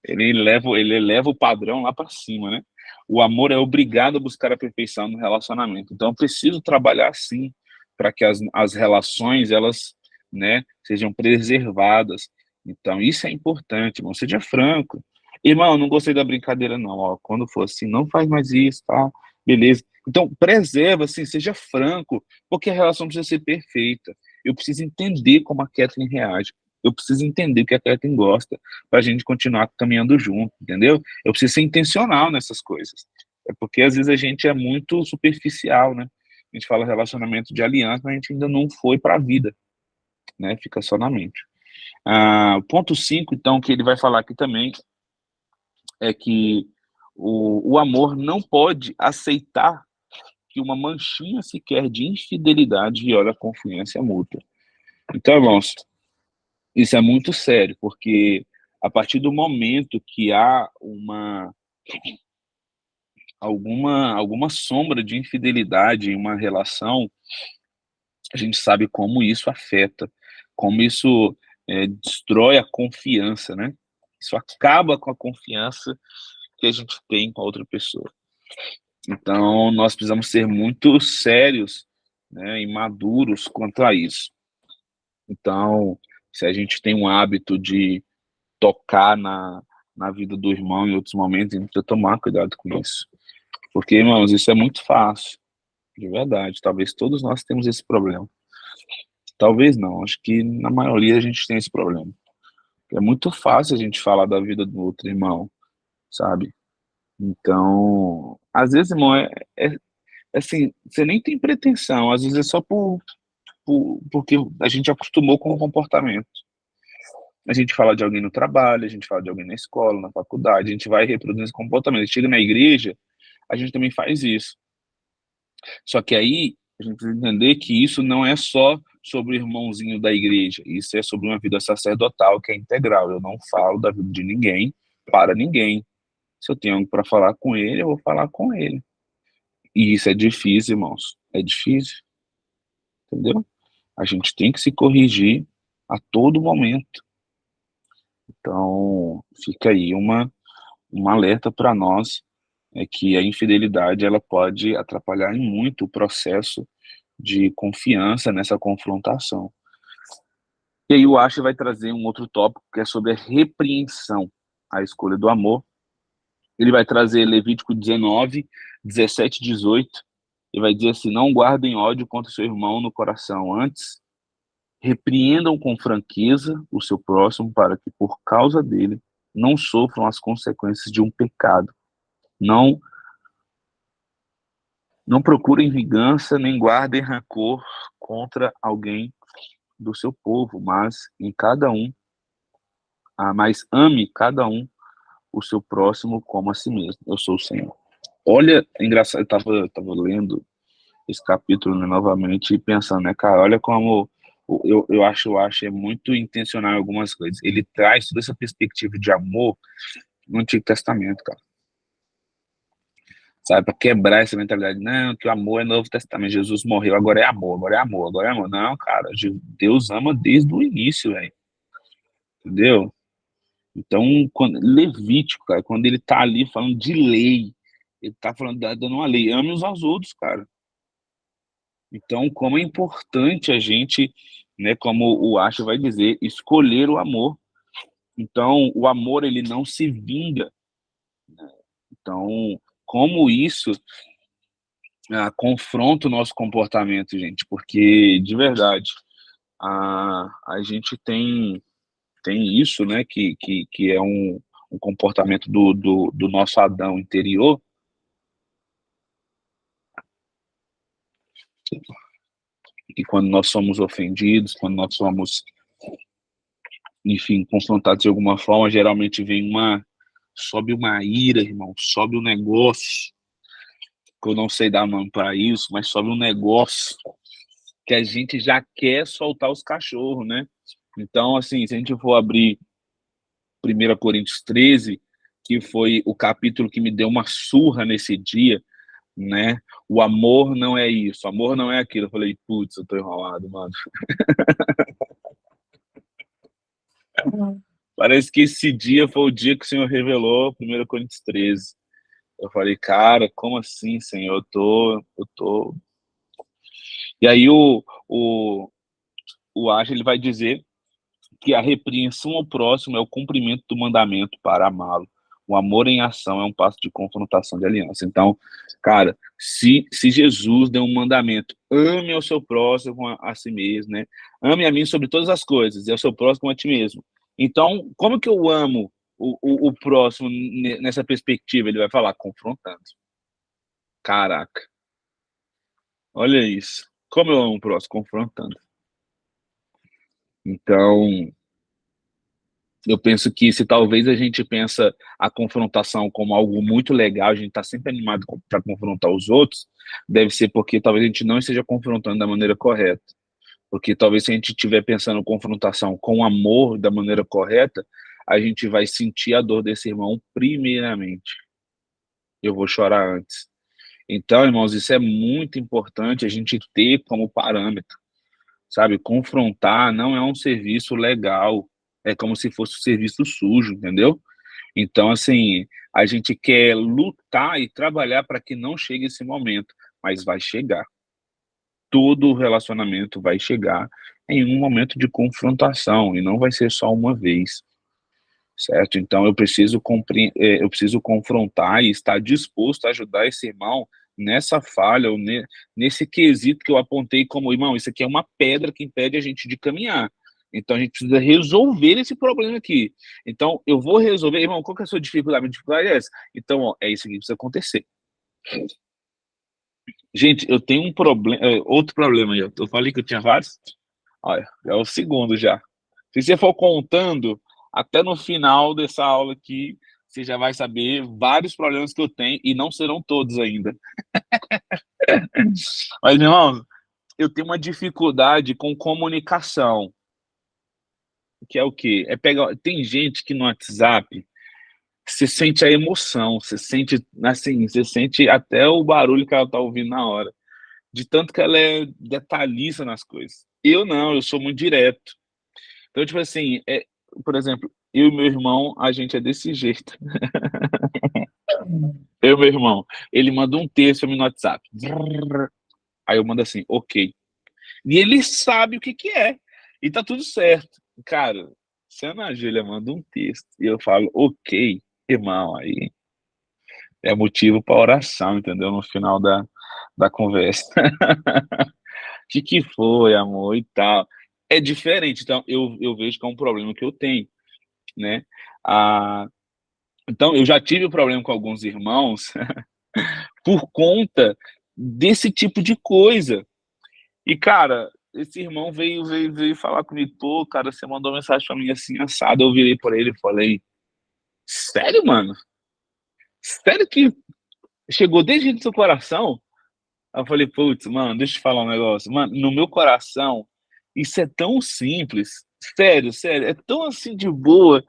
ele eleva o padrão lá para cima, né? O amor é obrigado a buscar a perfeição no relacionamento. Então, eu preciso trabalhar assim para que as relações, elas, né, sejam preservadas. Então, isso é importante, irmão. Seja franco. Irmão, não gostei da brincadeira, não. Ó, quando for assim, não faz mais isso, tá? Beleza. Então, preserva, assim, seja franco, porque a relação precisa ser perfeita. Eu preciso entender como a Kathleen reage. Eu preciso entender o que a Kathleen gosta para a gente continuar caminhando junto, entendeu? Eu preciso ser intencional nessas coisas. É porque às vezes a gente é muito superficial, né? A gente fala relacionamento de aliança, mas a gente ainda não foi para a vida, né? Fica só na mente. Ponto 5, então, que ele vai falar aqui também, é que o amor não pode aceitar que uma manchinha sequer de infidelidade viola a confiança mútua. Então, irmãos, isso é muito sério, porque a partir do momento que há alguma sombra de infidelidade em uma relação, a gente sabe como isso afeta, como isso destrói a confiança, né? Isso acaba com a confiança que a gente tem com a outra pessoa. Então, nós precisamos ser muito sérios, né, e maduros quanto a isso. Então, se a gente tem um hábito de tocar na vida do irmão em outros momentos, a gente precisa tomar cuidado com isso. Porque, irmãos, isso é muito fácil, de verdade. Talvez todos nós temos esse problema. Talvez não, acho que na maioria a gente tem esse problema. É muito fácil a gente falar da vida do outro irmão, sabe? Então, às vezes, irmão, assim, você nem tem pretensão, às vezes é só porque a gente acostumou com o comportamento. A gente fala de alguém no trabalho, a gente fala de alguém na escola, na faculdade, a gente vai reproduzindo esse comportamento. Chega na igreja, a gente também faz isso. Só que aí, a gente precisa entender que isso não é só sobre o irmãozinho da igreja, isso é sobre uma vida sacerdotal que é integral. Eu não falo da vida de ninguém para ninguém. Se eu tenho algo para falar com ele, eu vou falar com ele. E isso é difícil, irmãos. É difícil. Entendeu? A gente tem que se corrigir a todo momento. Então, fica aí um alerta para nós, é que a infidelidade ela pode atrapalhar em muito o processo de confiança nessa confrontação. E aí o Asher vai trazer um outro tópico que é sobre a repreensão, a escolha do amor. Ele vai trazer Levítico 19, 17 e 18, e vai dizer assim: não guardem ódio contra seu irmão no coração, antes repreendam com franqueza o seu próximo, para que por causa dele não sofram as consequências de um pecado. Não procurem vingança, nem guardem rancor contra alguém do seu povo, mas mas ame cada um o seu próximo como a si mesmo. Eu sou o Senhor. Olha, é engraçado, eu tava lendo esse capítulo, né, novamente e pensando, né, cara, olha como eu acho é muito intencional em algumas coisas. Ele traz toda essa perspectiva de amor no Antigo Testamento, cara. Sabe, para quebrar essa mentalidade, não, que o amor é Novo Testamento, Jesus morreu, agora é amor, agora é amor, agora é amor. Não, cara, Deus ama desde o início, velho. Entendeu? Então, Levítico, cara, quando ele tá ali falando de lei, Ele tá falando, dando uma lei, ame uns aos outros, cara. Então, como é importante a gente, né, como o Asher vai dizer, escolher o amor. Então, o amor, ele não se vinga. Então, como isso confronta o nosso comportamento, gente, porque, de verdade, a gente tem isso, né, que é um comportamento do nosso Adão interior, que quando nós somos ofendidos, quando nós somos, enfim, confrontados de alguma forma, geralmente sobe uma ira, irmão, sobe um negócio, que eu não sei dar nome para isso, mas sobe um negócio que a gente já quer soltar os cachorros, né? Então, assim, se a gente for abrir 1 Coríntios 13, que foi o capítulo que me deu uma surra nesse dia, né? O amor não é isso, o amor não é aquilo. Eu falei, putz, eu tô enrolado, mano. Parece que esse dia foi o dia que o Senhor revelou 1 Coríntios 13. Eu falei, cara, como assim, Senhor? Eu tô... E aí o Asher, ele vai dizer que a repreensão ao próximo é o cumprimento do mandamento para amá-lo. O amor em ação é um passo de confrontação de aliança. Então, cara, se Jesus deu um mandamento, ame ao seu próximo a si mesmo, né? Ame a mim sobre todas as coisas e ao seu próximo a ti mesmo. Então, como que eu amo o próximo nessa perspectiva? Ele vai falar, confrontando. Caraca. Olha isso. Como eu amo o próximo? Confrontando. Então, eu penso que se talvez a gente pensa a confrontação como algo muito legal, a gente está sempre animado para confrontar os outros, deve ser porque talvez a gente não esteja confrontando da maneira correta. Porque talvez se a gente estiver pensando confrontação com amor da maneira correta, a gente vai sentir a dor desse irmão primeiramente. Eu vou chorar antes. Então, irmãos, isso é muito importante a gente ter como parâmetro, sabe? Confrontar não é um serviço legal, é como se fosse um serviço sujo, entendeu? Então, assim, a gente quer lutar e trabalhar para que não chegue esse momento, mas vai chegar. Todo relacionamento vai chegar em um momento de confrontação, e não vai ser só uma vez, certo? Então, eu preciso confrontar e estar disposto a ajudar esse irmão nessa falha, ou nesse quesito que eu apontei como, irmão, isso aqui é uma pedra que impede a gente de caminhar. Então, a gente precisa resolver esse problema aqui. Então, eu vou resolver, irmão, qual que é a sua dificuldade? Minha dificuldade é essa. Então, ó, é isso aqui que precisa acontecer. Gente, eu tenho um problema, outro problema aí. Eu falei que eu tinha vários. Olha, é o segundo já. Se você for contando, até no final dessa aula aqui, você já vai saber vários problemas que eu tenho, e não serão todos ainda. Mas, meu irmão, eu tenho uma dificuldade com comunicação. Que é o quê? Tem gente que no WhatsApp você sente a emoção, você sente, assim, você sente até o barulho que ela tá ouvindo na hora. De tanto que ela é detalhista nas coisas. Eu não, eu sou muito direto. Então, tipo assim, por exemplo, eu e meu irmão, a gente é desse jeito. Eu e meu irmão, ele manda um texto pra mim no WhatsApp. Aí eu mando assim, ok. E ele sabe o que que é. E tá tudo certo. Cara, se a Ana Júlia manda um texto e eu falo, ok, irmão, aí é motivo para oração, entendeu? No final da conversa. O que foi, amor, e tal. É diferente, então eu vejo que é um problema que eu tenho, né? Então, eu já tive problema com alguns irmãos por conta desse tipo de coisa. E, cara, esse irmão veio falar comigo, pô, cara, você mandou mensagem pra mim assim, assado. Eu virei por ele e falei, sério, mano? Sério que chegou desde dentro do seu coração? Aí eu falei, putz, mano, deixa eu te falar um negócio. Mano, no meu coração, isso é tão simples. Sério, sério, é tão assim de boa.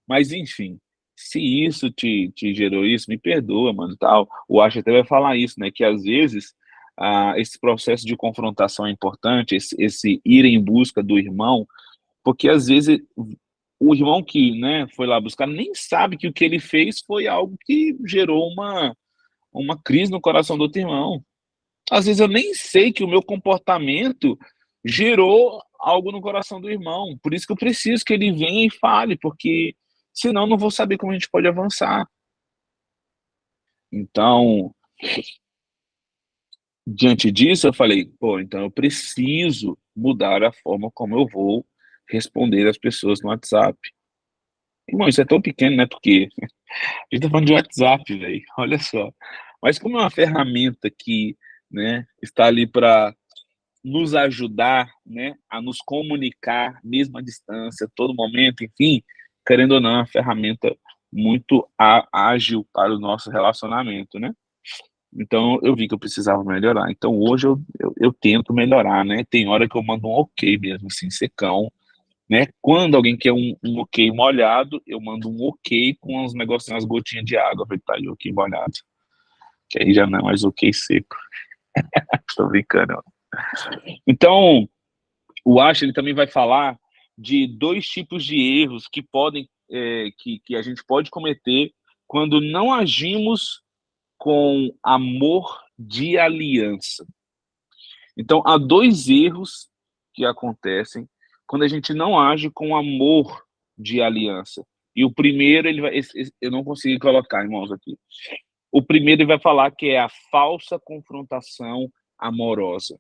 Mas, enfim, se isso te gerou isso, me perdoa, mano, tal. O Acha até vai falar isso, né? Que às vezes esse processo de confrontação é importante, esse ir em busca do irmão, porque às vezes o irmão que, né, foi lá buscar nem sabe que o que ele fez foi algo que gerou uma crise no coração do outro irmão. Às vezes eu nem sei que o meu comportamento gerou algo no coração do irmão. Por isso que eu preciso que ele venha e fale, porque senão eu não vou saber como a gente pode avançar. Então, diante disso, eu falei, pô, então eu preciso mudar a forma como eu vou responder as pessoas no WhatsApp. Irmão, isso é tão pequeno, né? Porque a gente tá falando de WhatsApp, velho. Olha só. Mas como é uma ferramenta que, né, está ali para nos ajudar, né, a nos comunicar, mesmo à distância, a todo momento, enfim, querendo ou não, é uma ferramenta muito ágil para o nosso relacionamento, né? Então eu vi que eu precisava melhorar. Então hoje eu tento melhorar, né? Tem hora que eu mando um ok mesmo, assim, secão, né? Quando alguém quer um ok molhado, eu mando um ok com uns negocinhos, umas gotinhas de água, pra ele tá aí, ok molhado. Que aí já não é mais ok seco. Estou brincando. Ó. Então, o Ash, ele também vai falar de dois tipos de erros que podem, que a gente pode cometer quando não agimos com amor de aliança. Então, há dois erros que acontecem quando a gente não age com amor de aliança. E o primeiro, eu não consegui colocar, irmãos, aqui. O primeiro ele vai falar que é a falsa confrontação amorosa.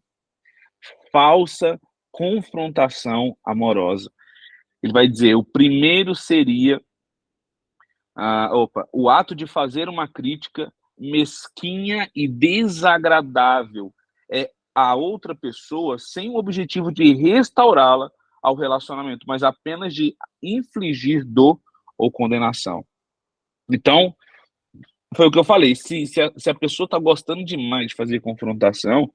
Falsa confrontação amorosa. Ele vai dizer, o primeiro seria o ato de fazer uma crítica mesquinha e desagradável a outra pessoa sem o objetivo de restaurá-la ao relacionamento, mas apenas de infligir dor ou condenação. Então, foi o que eu falei, se a pessoa está gostando demais de fazer confrontação,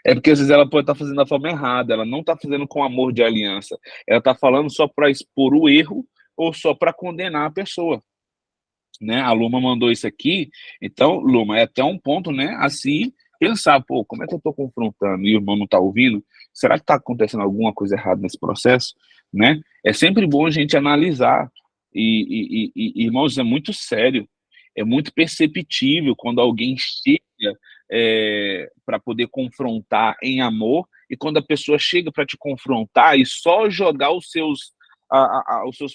é porque às vezes ela pode estar fazendo da forma errada, ela não está fazendo com amor de aliança, ela está falando só para expor o erro ou só para condenar a pessoa. Né? A Luma mandou isso aqui, então, Luma, é até um ponto, né, assim, pensar, pô, como é que eu estou confrontando e o irmão não está ouvindo? Será que está acontecendo alguma coisa errada nesse processo? Né? É sempre bom a gente analisar, irmãos, é muito sério, é muito perceptível quando alguém chega para poder confrontar em amor, e quando a pessoa chega para te confrontar e só jogar os seus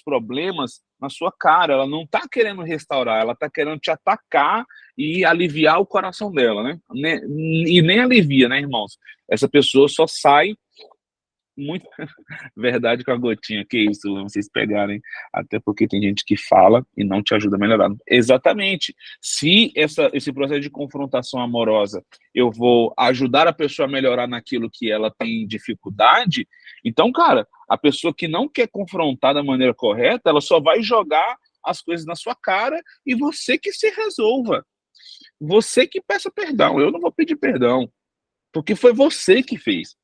problemas na sua cara, ela não está querendo restaurar, ela está querendo te atacar e aliviar o coração dela, né? E nem alivia, né, irmãos? Essa pessoa só sai muito verdade com a gotinha, que isso, vocês pegarem, até porque tem gente que fala e não te ajuda a melhorar. Exatamente. Se esse processo de confrontação amorosa, eu vou ajudar a pessoa a melhorar naquilo que ela tem dificuldade, então, cara, a pessoa que não quer confrontar da maneira correta, ela só vai jogar as coisas na sua cara e você que se resolva. Você que peça perdão. Eu não vou pedir perdão, porque foi você que fez.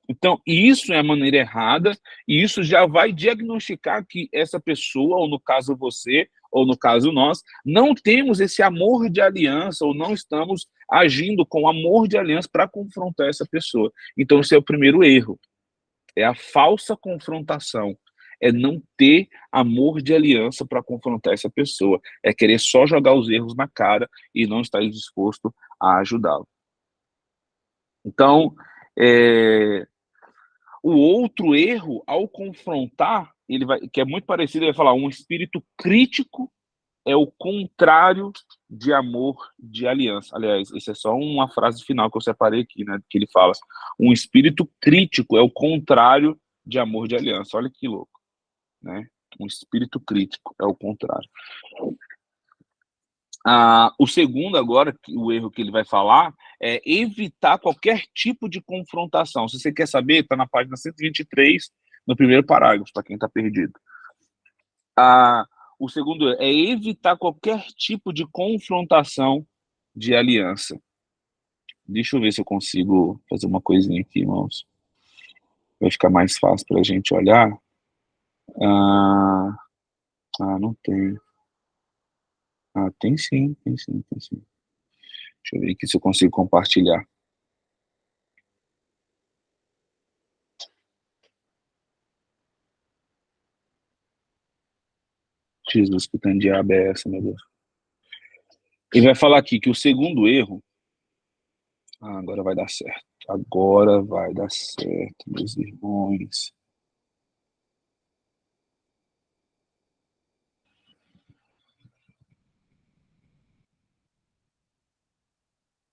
Então, isso é a maneira errada, e isso já vai diagnosticar que essa pessoa, ou no caso você, ou no caso nós, não temos esse amor de aliança, ou não estamos agindo com amor de aliança para confrontar essa pessoa. Então, esse é o primeiro erro. É a falsa confrontação. É não ter amor de aliança para confrontar essa pessoa. É querer só jogar os erros na cara e não estar disposto a ajudá-lo. Então, o outro erro, ao confrontar, que é muito parecido, ele vai falar, um espírito crítico é o contrário de amor de aliança. Aliás, isso é só uma frase final que eu separei aqui, né, que ele fala, um espírito crítico é o contrário de amor de aliança. Olha que louco, né? Um espírito crítico é o contrário. O segundo agora, o erro que ele vai falar, é evitar qualquer tipo de confrontação. Se você quer saber, está na página 123, no primeiro parágrafo, para quem está perdido. O segundo é evitar qualquer tipo de confrontação de aliança. Deixa eu ver se eu consigo fazer uma coisinha aqui, irmãos. Vai ficar mais fácil para a gente olhar. Não tem. Tem sim, tem sim, tem sim. Deixa eu ver aqui se eu consigo compartilhar. Jesus, que tanto diabo é essa, meu Deus. Ele vai falar aqui que o segundo erro... agora vai dar certo. Agora vai dar certo, meus irmãos.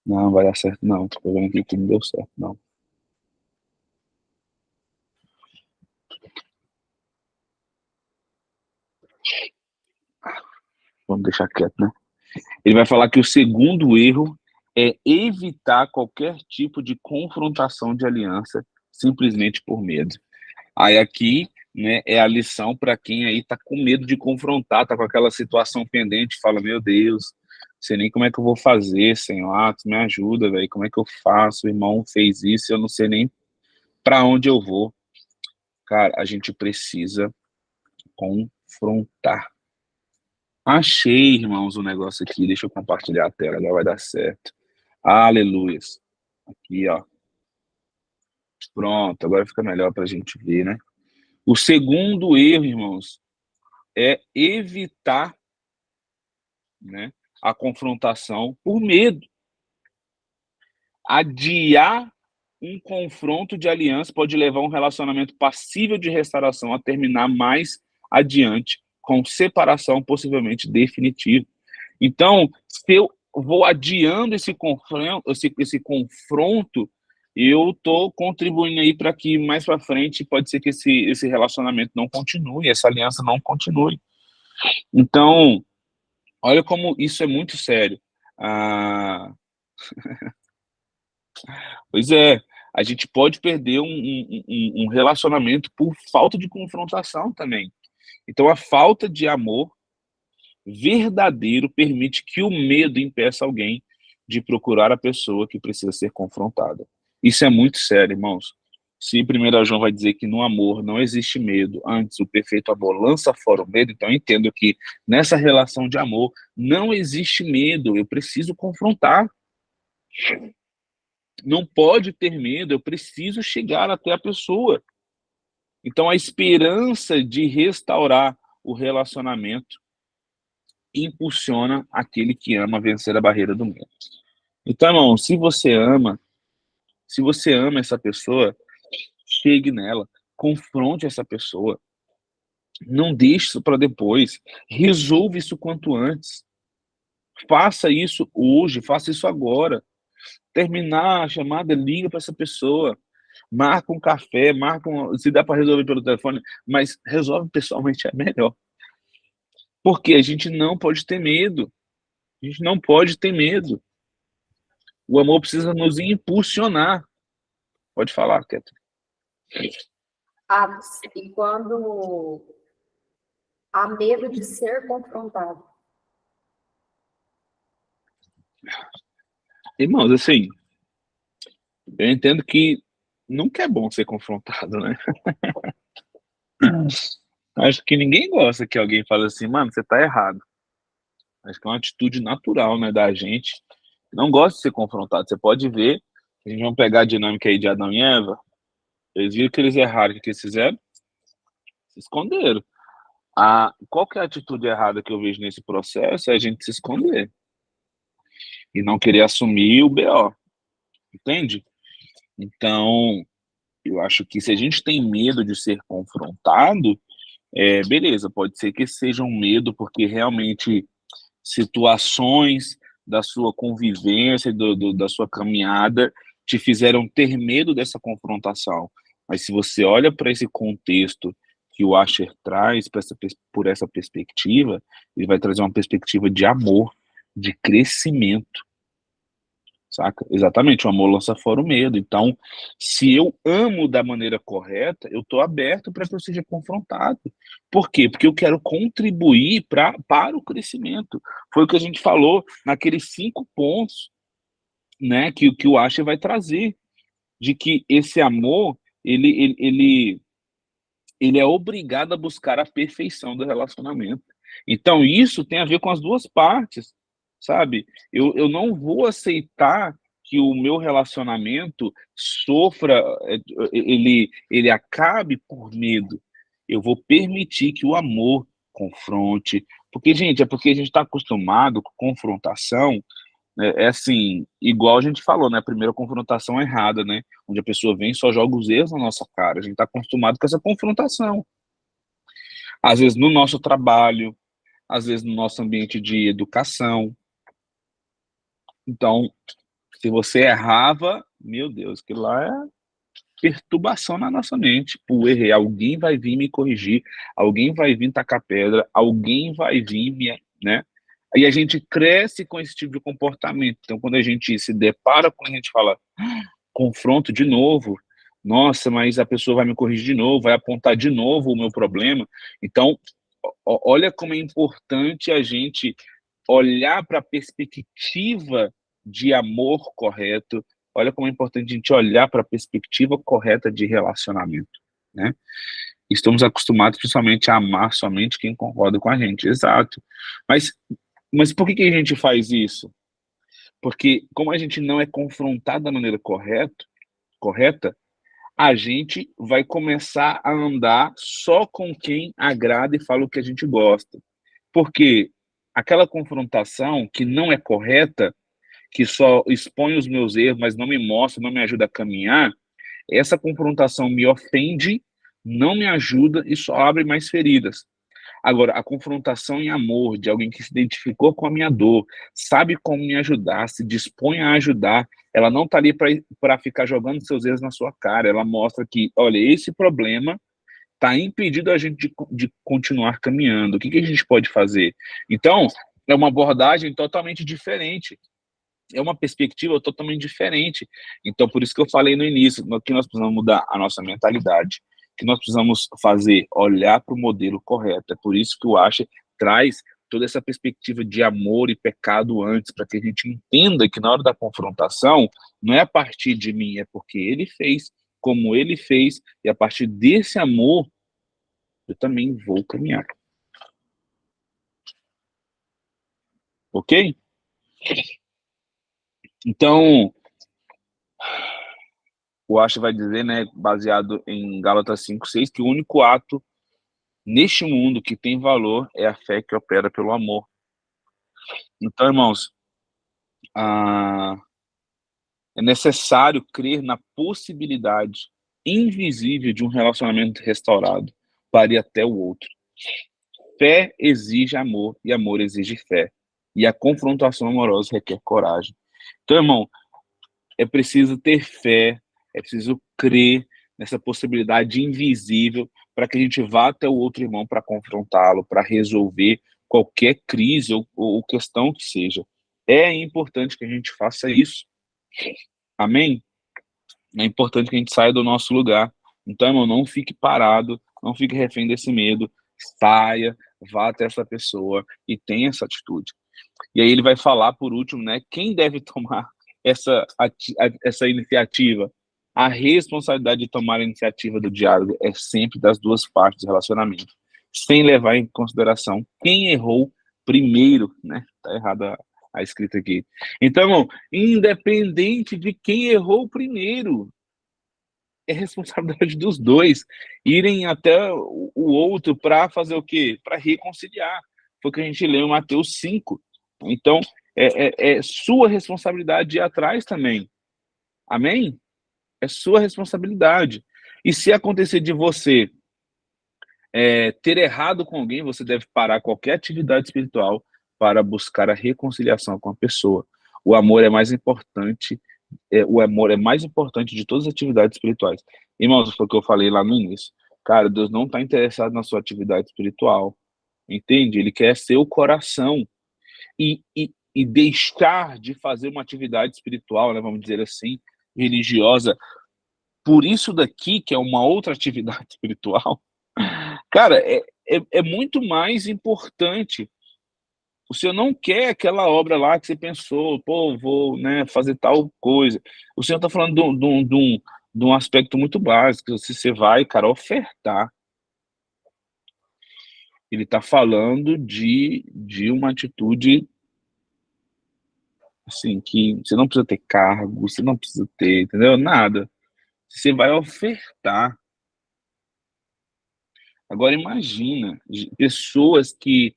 Não vai dar certo, não. Tô vendo aqui que não deu certo, não. Vamos deixar quieto, né? Ele vai falar que o segundo erro é evitar qualquer tipo de confrontação de aliança simplesmente por medo. Aí aqui, né, é a lição para quem aí tá com medo de confrontar, tá com aquela situação pendente, fala, meu Deus, não sei nem como é que eu vou fazer, Senhor, tu me ajuda, velho, como é que eu faço? O irmão fez isso, eu não sei nem para onde eu vou. Cara, a gente precisa confrontar. Achei, irmãos, o negócio aqui, deixa eu compartilhar a tela, já vai dar certo. Aleluias. Aqui, ó. Pronto, agora fica melhor para a gente ver, né? O segundo erro, irmãos, é evitar, né, a confrontação por medo. Adiar um confronto de aliança pode levar um relacionamento passível de restauração a terminar mais adiante, com separação possivelmente definitiva. Então, se eu vou adiando esse confronto, eu estou contribuindo aí para que mais para frente pode ser que esse relacionamento não continue, essa aliança não continue. Então, olha como isso é muito sério. Pois é, a gente pode perder um relacionamento por falta de confrontação também. Então, a falta de amor verdadeiro permite que o medo impeça alguém de procurar a pessoa que precisa ser confrontada. Isso é muito sério, irmãos. Se 1 João vai dizer que no amor não existe medo, antes o perfeito amor lança fora o medo, então eu entendo que nessa relação de amor não existe medo, eu preciso confrontar. Não pode ter medo, eu preciso chegar até a pessoa. Então a esperança de restaurar o relacionamento impulsiona aquele que ama a vencer a barreira do medo. Então, irmão, se você ama essa pessoa, chegue nela, confronte essa pessoa, não deixe isso para depois, resolva isso quanto antes, faça isso hoje, faça isso agora. Terminar a chamada, liga para essa pessoa, marca um café, se dá para resolver pelo telefone, mas resolve pessoalmente é melhor. Porque a gente não pode ter medo. A gente não pode ter medo. O amor precisa nos impulsionar. Pode falar, Keto. E quando há medo de ser confrontado? Irmãos, assim, eu entendo que nunca é bom ser confrontado, né? Acho que ninguém gosta que alguém fale assim, mano, você tá errado. Acho que é uma atitude natural, né, da gente. Não gosta de ser confrontado. Você pode ver, a gente vai pegar a dinâmica aí de Adão e Eva, eles viram que eles erraram, o que eles fizeram? Se esconderam. Qual que é a atitude errada que eu vejo nesse processo? É a gente se esconder. E não querer assumir o BO. Entende? Então, eu acho que se a gente tem medo de ser confrontado, beleza, pode ser que seja um medo, porque realmente situações da sua convivência, da sua caminhada, te fizeram ter medo dessa confrontação. Mas se você olha para esse contexto que o Asher traz, por essa perspectiva, ele vai trazer uma perspectiva de amor, de crescimento, saca? Exatamente, o amor lança fora o medo. Então, se eu amo da maneira correta, eu estou aberto para que eu seja confrontado. Por quê? Porque eu quero contribuir para o crescimento. Foi o que a gente falou naqueles 5 pontos, né, que o Asher vai trazer, de que esse amor, ele é obrigado a buscar a perfeição do relacionamento. Então, isso tem a ver com as duas partes, sabe? Eu não vou aceitar que o meu relacionamento sofra, ele acabe por medo. Eu vou permitir que o amor confronte, Porque, gente, é porque a gente está acostumado com confrontação, né? É assim, igual a gente falou, né? A primeira confrontação errada, né? Onde a pessoa vem e só joga os erros na nossa cara. A gente está acostumado com essa confrontação. Às vezes no nosso trabalho, às vezes no nosso ambiente de educação. Então, se você errava, meu Deus, aquilo lá é perturbação na nossa mente. O errei, alguém vai vir me corrigir, alguém vai vir tacar pedra, alguém vai vir me, né? Aí a gente cresce com esse tipo de comportamento. Então, quando a gente se depara com a gente fala, confronto de novo, nossa, mas a pessoa vai me corrigir de novo, vai apontar de novo o meu problema. Então, olha como é importante a gente olhar para a perspectiva de amor correto. Olha como é importante a gente olhar para a perspectiva correta de relacionamento, né? Estamos acostumados principalmente a amar somente quem concorda com a gente, exato. Mas, mas por que a gente faz isso? Porque como a gente não é confrontado da maneira correta, a gente vai começar a andar só com quem agrada e fala o que a gente gosta. Porque aquela confrontação que não é correta, que só expõe os meus erros, mas não me mostra, não me ajuda a caminhar, essa confrontação me ofende, não me ajuda e só abre mais feridas. Agora, a confrontação em amor de alguém que se identificou com a minha dor, sabe como me ajudar, se dispõe a ajudar, ela não está ali para ficar jogando seus erros na sua cara, ela mostra que, olha, esse problema está impedindo a gente de continuar caminhando. O que a gente pode fazer? Então, é uma abordagem totalmente diferente. É uma perspectiva totalmente diferente. Então, por isso que eu falei no início, que nós precisamos mudar a nossa mentalidade, que nós precisamos fazer, olhar para o modelo correto. É por isso que o Asher traz toda essa perspectiva de amor e pecado antes, para que a gente entenda que na hora da confrontação, não é a partir de mim, é porque ele fez, como ele fez, e a partir desse amor, eu também vou caminhar. Ok? Então, o Asher vai dizer, né, baseado em Gálatas 5:6, que o único ato neste mundo que tem valor é a fé que opera pelo amor. Então, irmãos, é necessário crer na possibilidade invisível de um relacionamento restaurado para ir até o outro. Fé exige amor e amor exige fé. E a confrontação amorosa requer coragem. Então, irmão, é preciso ter fé, é preciso crer nessa possibilidade invisível para que a gente vá até o outro irmão para confrontá-lo, para resolver qualquer crise ou questão que seja. É importante que a gente faça isso. Amém? É importante que a gente saia do nosso lugar. Então, irmão, não fique parado, não fique refém desse medo. Saia, vá até essa pessoa e tenha essa atitude. E aí ele vai falar, por último, né, quem deve tomar essa iniciativa. A responsabilidade de tomar a iniciativa do diálogo é sempre das duas partes do relacionamento, sem levar em consideração quem errou primeiro, né? Tá errada a escrita aqui. Então, independente de quem errou primeiro, é responsabilidade dos dois irem até o outro para fazer o quê? Para reconciliar. Foi o que a gente leu em Mateus 5. Então, é sua responsabilidade ir atrás também. Amém? É sua responsabilidade. E se acontecer de você ter errado com alguém, você deve parar qualquer atividade espiritual para buscar a reconciliação com a pessoa. O amor é mais importante, o amor é mais importante de todas as atividades espirituais. Irmãos, foi o que eu falei lá no início. Cara, Deus não está interessado na sua atividade espiritual. Entende? Ele quer seu coração. E deixar de fazer uma atividade espiritual, né, vamos dizer assim, religiosa, por isso daqui, que é uma outra atividade espiritual, cara, é muito mais importante. O Senhor não quer aquela obra lá que você pensou, pô, vou, né, fazer tal coisa. O Senhor está falando de um aspecto muito básico. Se você vai, cara, ofertar, ele está falando de uma atitude assim, que você não precisa ter cargo, você não precisa ter, entendeu? Nada. Você vai ofertar. Agora imagina, pessoas que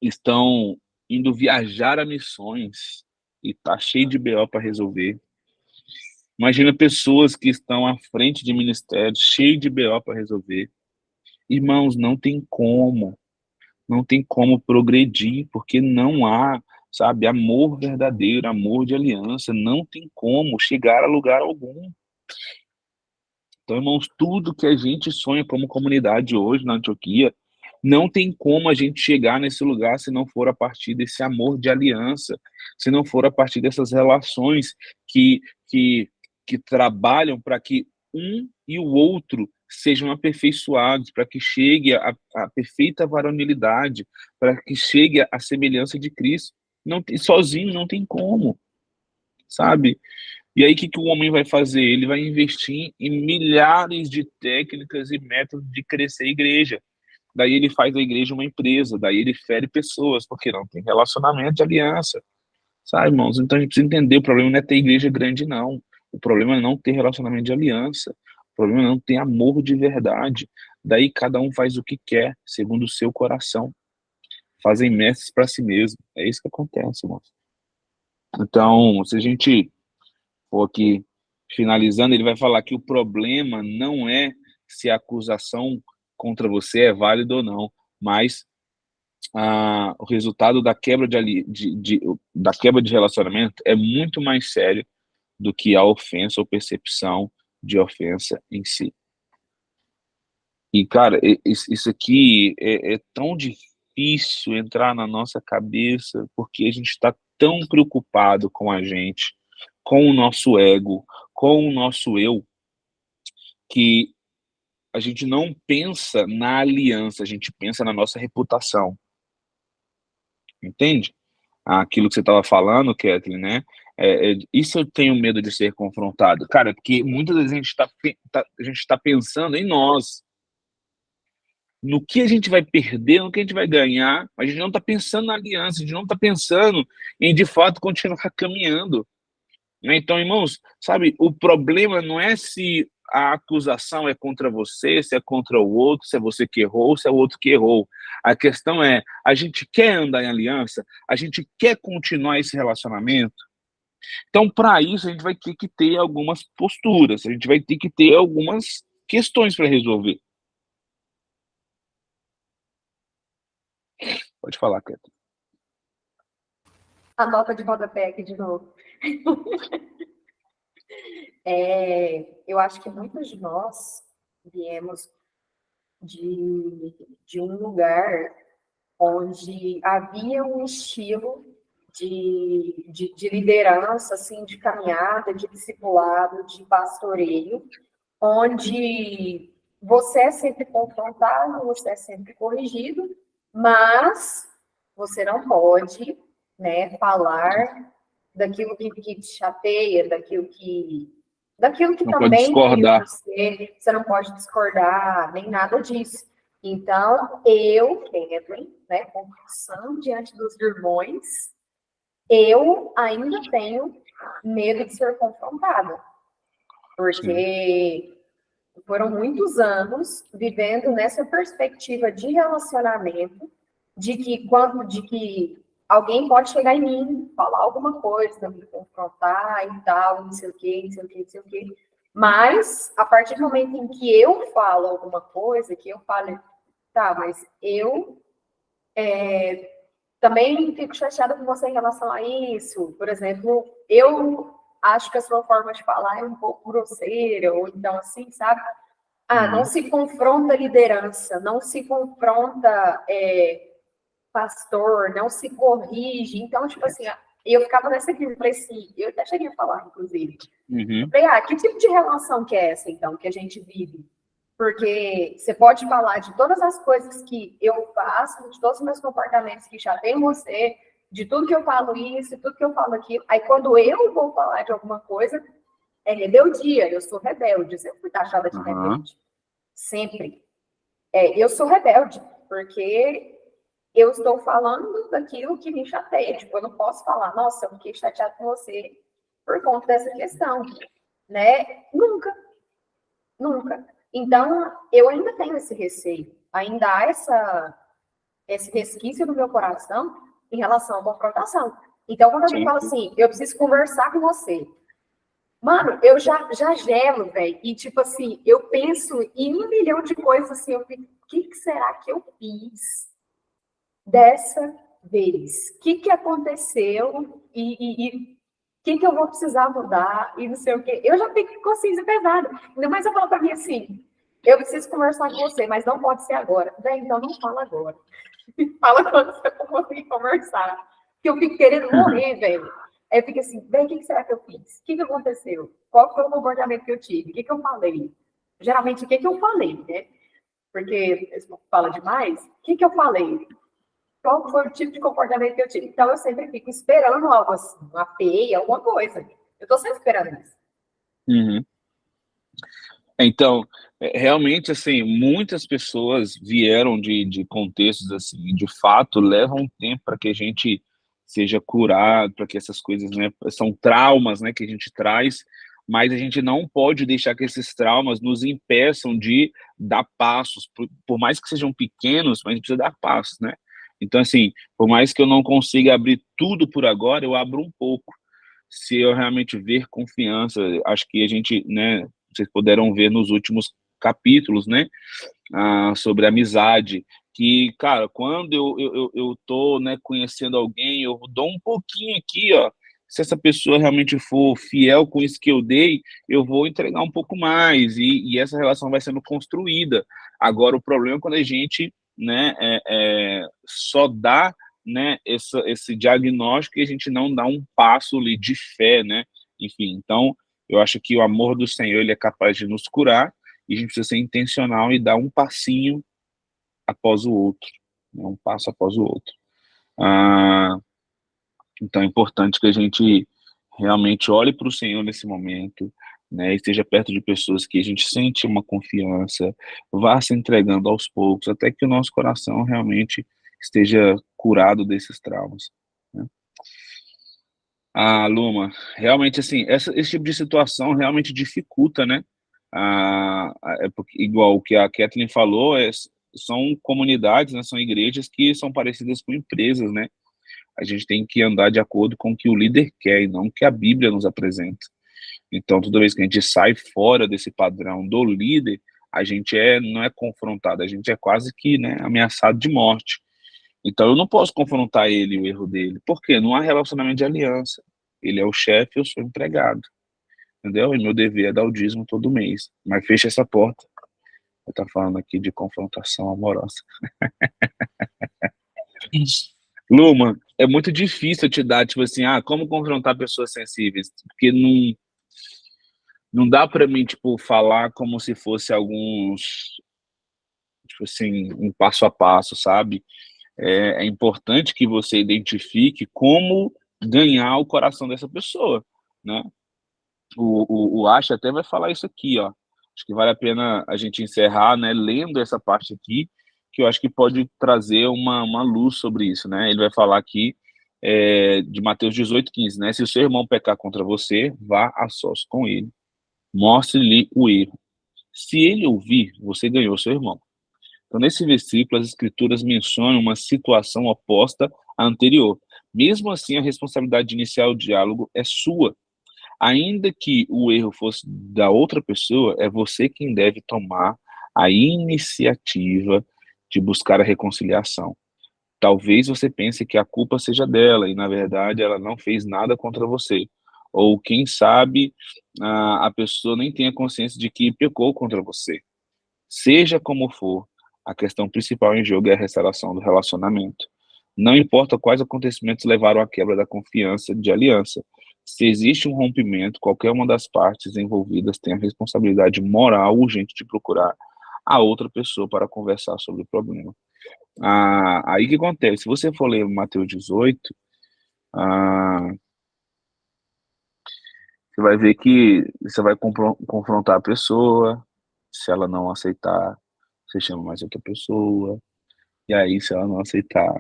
estão indo viajar a missões e tá cheio de BO para resolver. Imagina pessoas que estão à frente de ministérios, cheio de BO para resolver. Irmãos, não tem como progredir, porque não há, sabe, amor verdadeiro, amor de aliança, não tem como chegar a lugar algum. Então, irmãos, tudo que a gente sonha como comunidade hoje na Antioquia, não tem como a gente chegar nesse lugar se não for a partir desse amor de aliança, se não for a partir dessas relações que, que, que trabalham para que um e o outro sejam aperfeiçoados, para que chegue a perfeita varonilidade, para que chegue a semelhança de Cristo. Não tem, sozinho não tem como, sabe? E aí, o que o homem vai fazer? Ele vai investir em milhares de técnicas e métodos de crescer a igreja. Daí ele faz a igreja uma empresa, daí ele fere pessoas, porque não tem relacionamento de aliança. Sabe, irmãos? Então a gente precisa entender, o problema não é ter igreja grande, não. O problema é não ter relacionamento de aliança. O problema é não ter amor de verdade. Daí cada um faz o que quer, segundo o seu coração. Fazem mestres para si mesmo. É isso que acontece, irmãos. Então, se a gente for aqui finalizando, ele vai falar que o problema não é se a acusação contra você é válida ou não, mas o resultado da quebra da quebra de relacionamento é muito mais sério do que a ofensa ou percepção de ofensa em si. E, cara, isso aqui é tão difícil entrar na nossa cabeça, porque a gente está tão preocupado com a gente, com o nosso ego, com o nosso eu, que a gente não pensa na aliança, a gente pensa na nossa reputação. Entende? Aquilo que você estava falando, Kathleen, né? Isso eu tenho medo de ser confrontado. Cara, porque muitas vezes a gente está pensando em nós, no que a gente vai perder, no que a gente vai ganhar, mas a gente não está pensando na aliança, a gente não está pensando em, de fato, continuar caminhando. Então, irmãos, sabe, o problema não é se a acusação é contra você, se é contra o outro, se é você que errou, se é o outro que errou. A questão é, a gente quer andar em aliança? A gente quer continuar esse relacionamento? Então, para isso, a gente vai ter que ter algumas posturas, a gente vai ter que ter algumas questões para resolver. Pode falar, Keto. A nota de rodapé aqui de novo. Eu acho que muitos de nós viemos de um lugar onde havia um estilo de liderança, assim, de caminhada, de discipulado, de pastoreio, onde você é sempre confrontado, você é sempre corrigido, mas você não pode, né, falar daquilo que te chateia, daquilo que Não pode também discordar. você não pode discordar, nem nada disso. Então, eu, Kathleen, né, confissão diante dos irmãos, eu ainda tenho medo de ser confrontada, porque foram muitos anos vivendo nessa perspectiva de relacionamento, de que alguém pode chegar em mim, falar alguma coisa, me confrontar e tal, não sei o quê, não sei o quê, não sei o quê. Mas, a partir do momento em que eu falo alguma coisa, que eu falo, tá, mas eu também fico chateada com você em relação a isso. Por exemplo, eu acho que a sua forma de falar é um pouco grosseira, ou então assim, sabe? Não se confronta liderança, não se confronta pastor, não se corrige. Então, tipo assim, eu ficava nessa aqui, eu falei assim, eu até cheguei a falar, inclusive. Eu falei, que tipo de relação que é essa, então, que a gente vive? Porque você pode falar de todas as coisas que eu faço, de todos os meus comportamentos que já tem você, de tudo que eu falo isso, de tudo que eu falo aquilo. Aí, quando eu vou falar de alguma coisa, é rebeldia. Eu sou rebelde. Eu sempre fui taxada de rebelde. Sempre. Eu sou rebelde, porque eu estou falando daquilo que me chateia. Tipo, eu não posso falar, nossa, eu fiquei chateada com você por conta dessa questão. Né? Nunca. Nunca. Então, eu ainda tenho esse receio. Ainda há esse resquício no meu coração em relação à confrontação. Então, quando alguém fala assim, eu preciso conversar com você, mano, eu já gelo, velho, e tipo assim, eu penso em 1 milhão de coisas assim, eu fico, o que será que eu fiz dessa vez? O que aconteceu e o que eu vou precisar mudar e não sei o quê. Eu já fico com consciência pesada. Ainda mais eu falo pra mim assim, eu preciso conversar com você, mas não pode ser agora. Véi, então não fala agora. Fala quando você for conseguir conversar. Porque eu fico querendo morrer, velho. Aí eu fico assim, véi, o que será que eu fiz? O que aconteceu? Qual foi o comportamento que eu tive? O que eu falei? Geralmente, o que eu falei, né? Porque fala demais. O que eu falei? Qual foi o tipo de comportamento que eu tive? Então, eu sempre fico esperando algo assim, uma peia, alguma coisa. Eu tô sempre esperando isso. Uhum. Então, realmente, assim, muitas pessoas vieram de contextos, assim, e de fato, levam um tempo para que a gente seja curado, para que essas coisas, né, são traumas, né, que a gente traz, mas a gente não pode deixar que esses traumas nos impeçam de dar passos, por mais que sejam pequenos, mas a gente precisa dar passos, né? Então, assim, por mais que eu não consiga abrir tudo por agora, eu abro um pouco. Se eu realmente ver confiança, acho que a gente, né, vocês puderam ver nos últimos capítulos, né, sobre amizade, que, cara, quando eu tô, né, conhecendo alguém, eu dou um pouquinho aqui, ó, se essa pessoa realmente for fiel com isso que eu dei, eu vou entregar um pouco mais, e essa relação vai sendo construída. Agora, o problema é quando a gente, né, só dá, né, esse diagnóstico e a gente não dá um passo ali de fé, né, enfim, então, eu acho que o amor do Senhor, ele é capaz de nos curar, e a gente precisa ser intencional e dar um passinho após o outro, né, um passo após o outro. Então é importante que a gente realmente olhe para o Senhor nesse momento, né, esteja perto de pessoas que a gente sente uma confiança, vá se entregando aos poucos, até que o nosso coração realmente esteja curado desses traumas, né. Luma, realmente, assim, esse tipo de situação realmente dificulta, né? Porque, igual o que a Kathleen falou, são comunidades, né, são igrejas que são parecidas com empresas, né? A gente tem que andar de acordo com o que o líder quer e não o que a Bíblia nos apresenta. Então, toda vez que a gente sai fora desse padrão do líder, a gente não é confrontado, a gente é quase que, né, ameaçado de morte. Então, eu não posso confrontar ele e o erro dele. Por quê? Não há relacionamento de aliança. Ele é o chefe, eu sou o empregado. Entendeu? E meu dever é dar o dízimo todo mês. Mas fecha essa porta. Eu tô falando aqui de confrontação amorosa. Luma, é muito difícil te dar, tipo assim, como confrontar pessoas sensíveis? Porque não dá pra mim, tipo, falar como se fosse alguns, tipo assim, um passo a passo, sabe? É importante que você identifique como ganhar o coração dessa pessoa, né? O Ash até vai falar isso aqui, ó. Acho que vale a pena a gente encerrar, né, lendo essa parte aqui, que eu acho que pode trazer uma luz sobre isso, né? Ele vai falar aqui de Mateus 18:15, né? Se o seu irmão pecar contra você, vá a sós com ele, mostre-lhe o erro. Se ele ouvir, você ganhou seu irmão. Então, nesse versículo, as escrituras mencionam uma situação oposta à anterior. Mesmo assim, a responsabilidade de iniciar o diálogo é sua. Ainda que o erro fosse da outra pessoa, é você quem deve tomar a iniciativa de buscar a reconciliação. Talvez você pense que a culpa seja dela e, na verdade, ela não fez nada contra você. Ou, quem sabe, a pessoa nem tenha consciência de que pecou contra você. Seja como for, a questão principal em jogo é a restauração do relacionamento. Não importa quais acontecimentos levaram à quebra da confiança de aliança. Se existe um rompimento, qualquer uma das partes envolvidas tem a responsabilidade moral urgente de procurar a outra pessoa para conversar sobre o problema. Aí o que acontece? Se você for ler Mateus 18, você vai ver que você vai confrontar a pessoa. Se ela não aceitar, você chama mais outra pessoa. E aí, se ela não aceitar,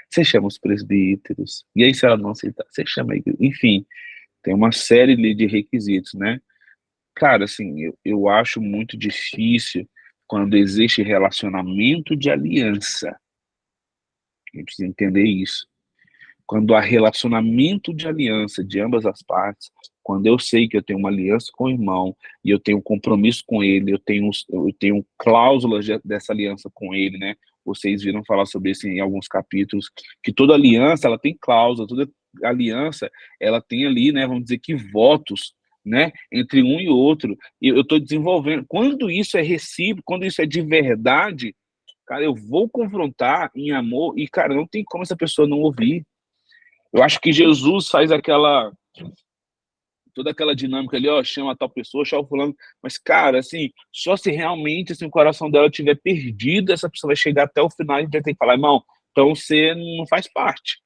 você chama os presbíteros. E aí, se ela não aceitar, você chama a igreja. Enfim, tem uma série de requisitos, né? Cara, assim, eu acho muito difícil quando existe relacionamento de aliança A gente precisa entender isso. Quando há relacionamento de aliança de ambas as partes, quando eu sei que eu tenho uma aliança com o irmão e eu tenho um compromisso com ele, eu tenho cláusulas dessa aliança com ele, né? Vocês viram falar sobre isso em alguns capítulos, que toda aliança, ela tem cláusula, toda aliança, ela tem ali, né, vamos dizer que votos, né, entre um e outro. E eu estou desenvolvendo. Quando isso é recíproco, quando isso é de verdade, cara, eu vou confrontar em amor e, cara, não tem como essa pessoa não ouvir. Eu acho que Jesus faz toda aquela dinâmica ali, ó, chama tal pessoa, chama fulano, mas, cara, assim, só se realmente assim, o coração dela estiver perdido, essa pessoa vai chegar até o final e a gente vai ter que falar, irmão, então você não faz parte.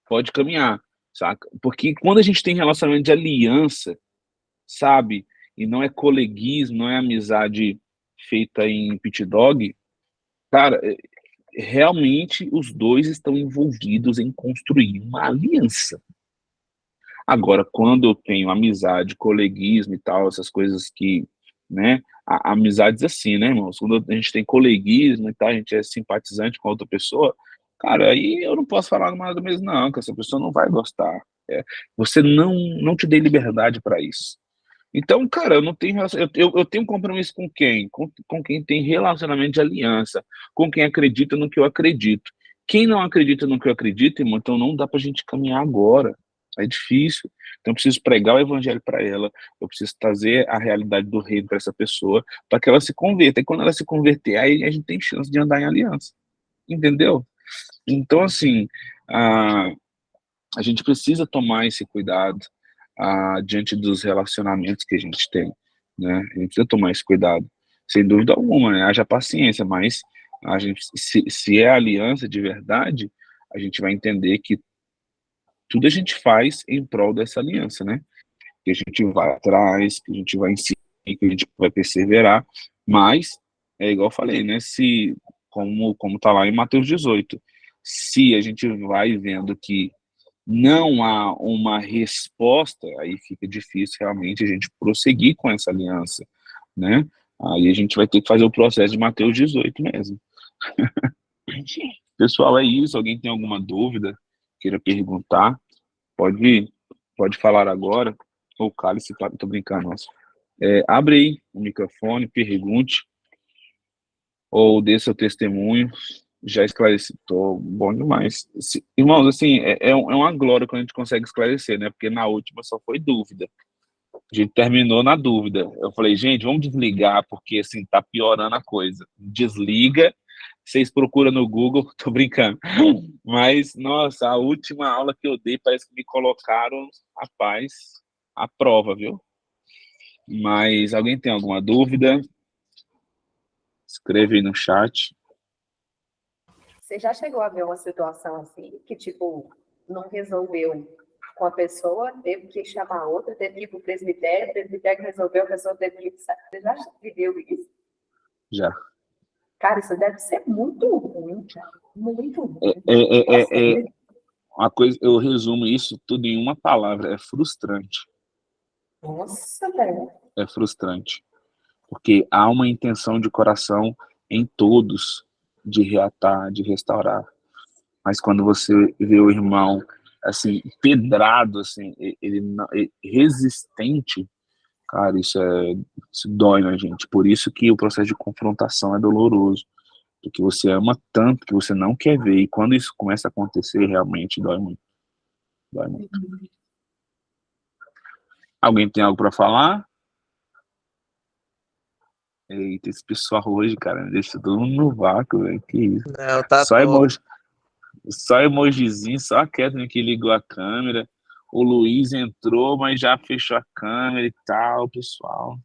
Pode caminhar, saca? Porque quando a gente tem relacionamento de aliança, sabe, e não é coleguismo, não é amizade feita em pit dog, cara, realmente os dois estão envolvidos em construir uma aliança. Agora, quando eu tenho amizade, coleguismo e tal, essas coisas que, né, amizades assim, né, irmãos? Quando a gente tem coleguismo e tal, a gente é simpatizante com a outra pessoa, cara, aí eu não posso falar nada mesmo, não, que essa pessoa não vai gostar. Você não te dê liberdade para isso. Então, cara, eu não tenho eu tenho um compromisso com quem? Com quem tem relacionamento de aliança, com quem acredita no que eu acredito. Quem não acredita no que eu acredito, irmão, então não dá pra gente caminhar agora. É difícil. Então eu preciso pregar o evangelho para ela, eu preciso trazer a realidade do reino para essa pessoa, para que ela se converta. E quando ela se converter, aí a gente tem chance de andar em aliança. Entendeu? Então, assim, a gente precisa tomar esse cuidado diante dos relacionamentos que a gente tem, né? A gente precisa tomar esse cuidado, sem dúvida alguma, né? Haja paciência, mas a gente, se é aliança de verdade, a gente vai entender que tudo a gente faz em prol dessa aliança, né? Que a gente vai atrás, que a gente vai insistir, que a gente vai perseverar, mas é igual eu falei, né? Se, como tá lá em Mateus 18, se a gente vai vendo que não há uma resposta, aí fica difícil realmente a gente prosseguir com essa aliança, né? Aí a gente vai ter que fazer o processo de Mateus 18 mesmo. Pessoal, é isso. Alguém tem alguma dúvida, queira perguntar, pode falar agora, ou cale-se, tô brincando, nossa. Abre aí o microfone, pergunte, ou dê seu testemunho. Já esclareci, tô bom demais. Irmãos, assim, é uma glória quando a gente consegue esclarecer, né? Porque na última só foi dúvida. A gente terminou na dúvida. Eu falei, gente, vamos desligar, porque, assim, tá piorando a coisa. Desliga, vocês procuram no Google, tô brincando. Mas, nossa, a última aula que eu dei, parece que me colocaram, rapaz, à prova, viu? Mas alguém tem alguma dúvida? Escreve aí no chat. Você já chegou a ver uma situação assim, que, tipo, não resolveu com a pessoa, teve que chamar outra, teve que ir pro presbitério, o presbitério resolveu, a pessoa teve que ir... Você já viveu isso? Já. Cara, isso deve ser muito ruim, cara. Muito ruim. Uma coisa, eu resumo isso tudo em uma palavra, é frustrante. Nossa, velho. É frustrante. Porque há uma intenção de coração em todos de reatar, de restaurar. Mas quando você vê o irmão, assim, pedrado, assim, ele resistente, cara, isso dói na gente. Por isso que o processo de confrontação é doloroso. Porque você ama tanto que você não quer ver. E quando isso começa a acontecer, realmente dói muito. Dói muito. Alguém tem algo para falar? Eita, esse pessoal hoje, cara, deixa todo mundo no vácuo, velho. Que isso? Não, tá Só bom. emoji, só emojizinho, só a Catherine que ligou a câmera. O Luiz entrou, mas já fechou a câmera e tal, pessoal.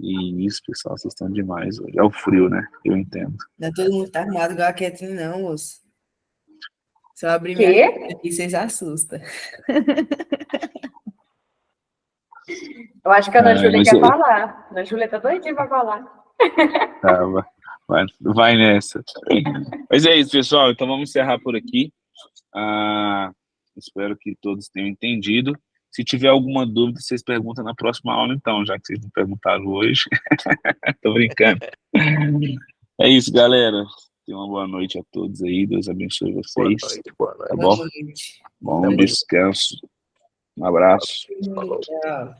E isso, pessoal, vocês estão demais hoje. É o frio, né? Eu entendo. Não é todo mundo tá armado igual a Catherine, não, moço. Se eu abrir Quê? minha câmera aqui, vocês assustam. Eu acho que a Ana Júlia mas quer falar. A Ana Júlia tá doidinha pra falar. Tá, vai nessa. Mas é isso, pessoal. Então vamos encerrar por aqui. Espero que todos tenham entendido. Se tiver alguma dúvida, vocês perguntam na próxima aula, então, já que vocês não perguntaram hoje. Tô brincando. É isso, galera. Tenha uma boa noite a todos aí. Deus abençoe Boa vocês. noite, boa noite. Tá Boa bom? noite. Bom descanso. Um abraço. Falou. Tchau.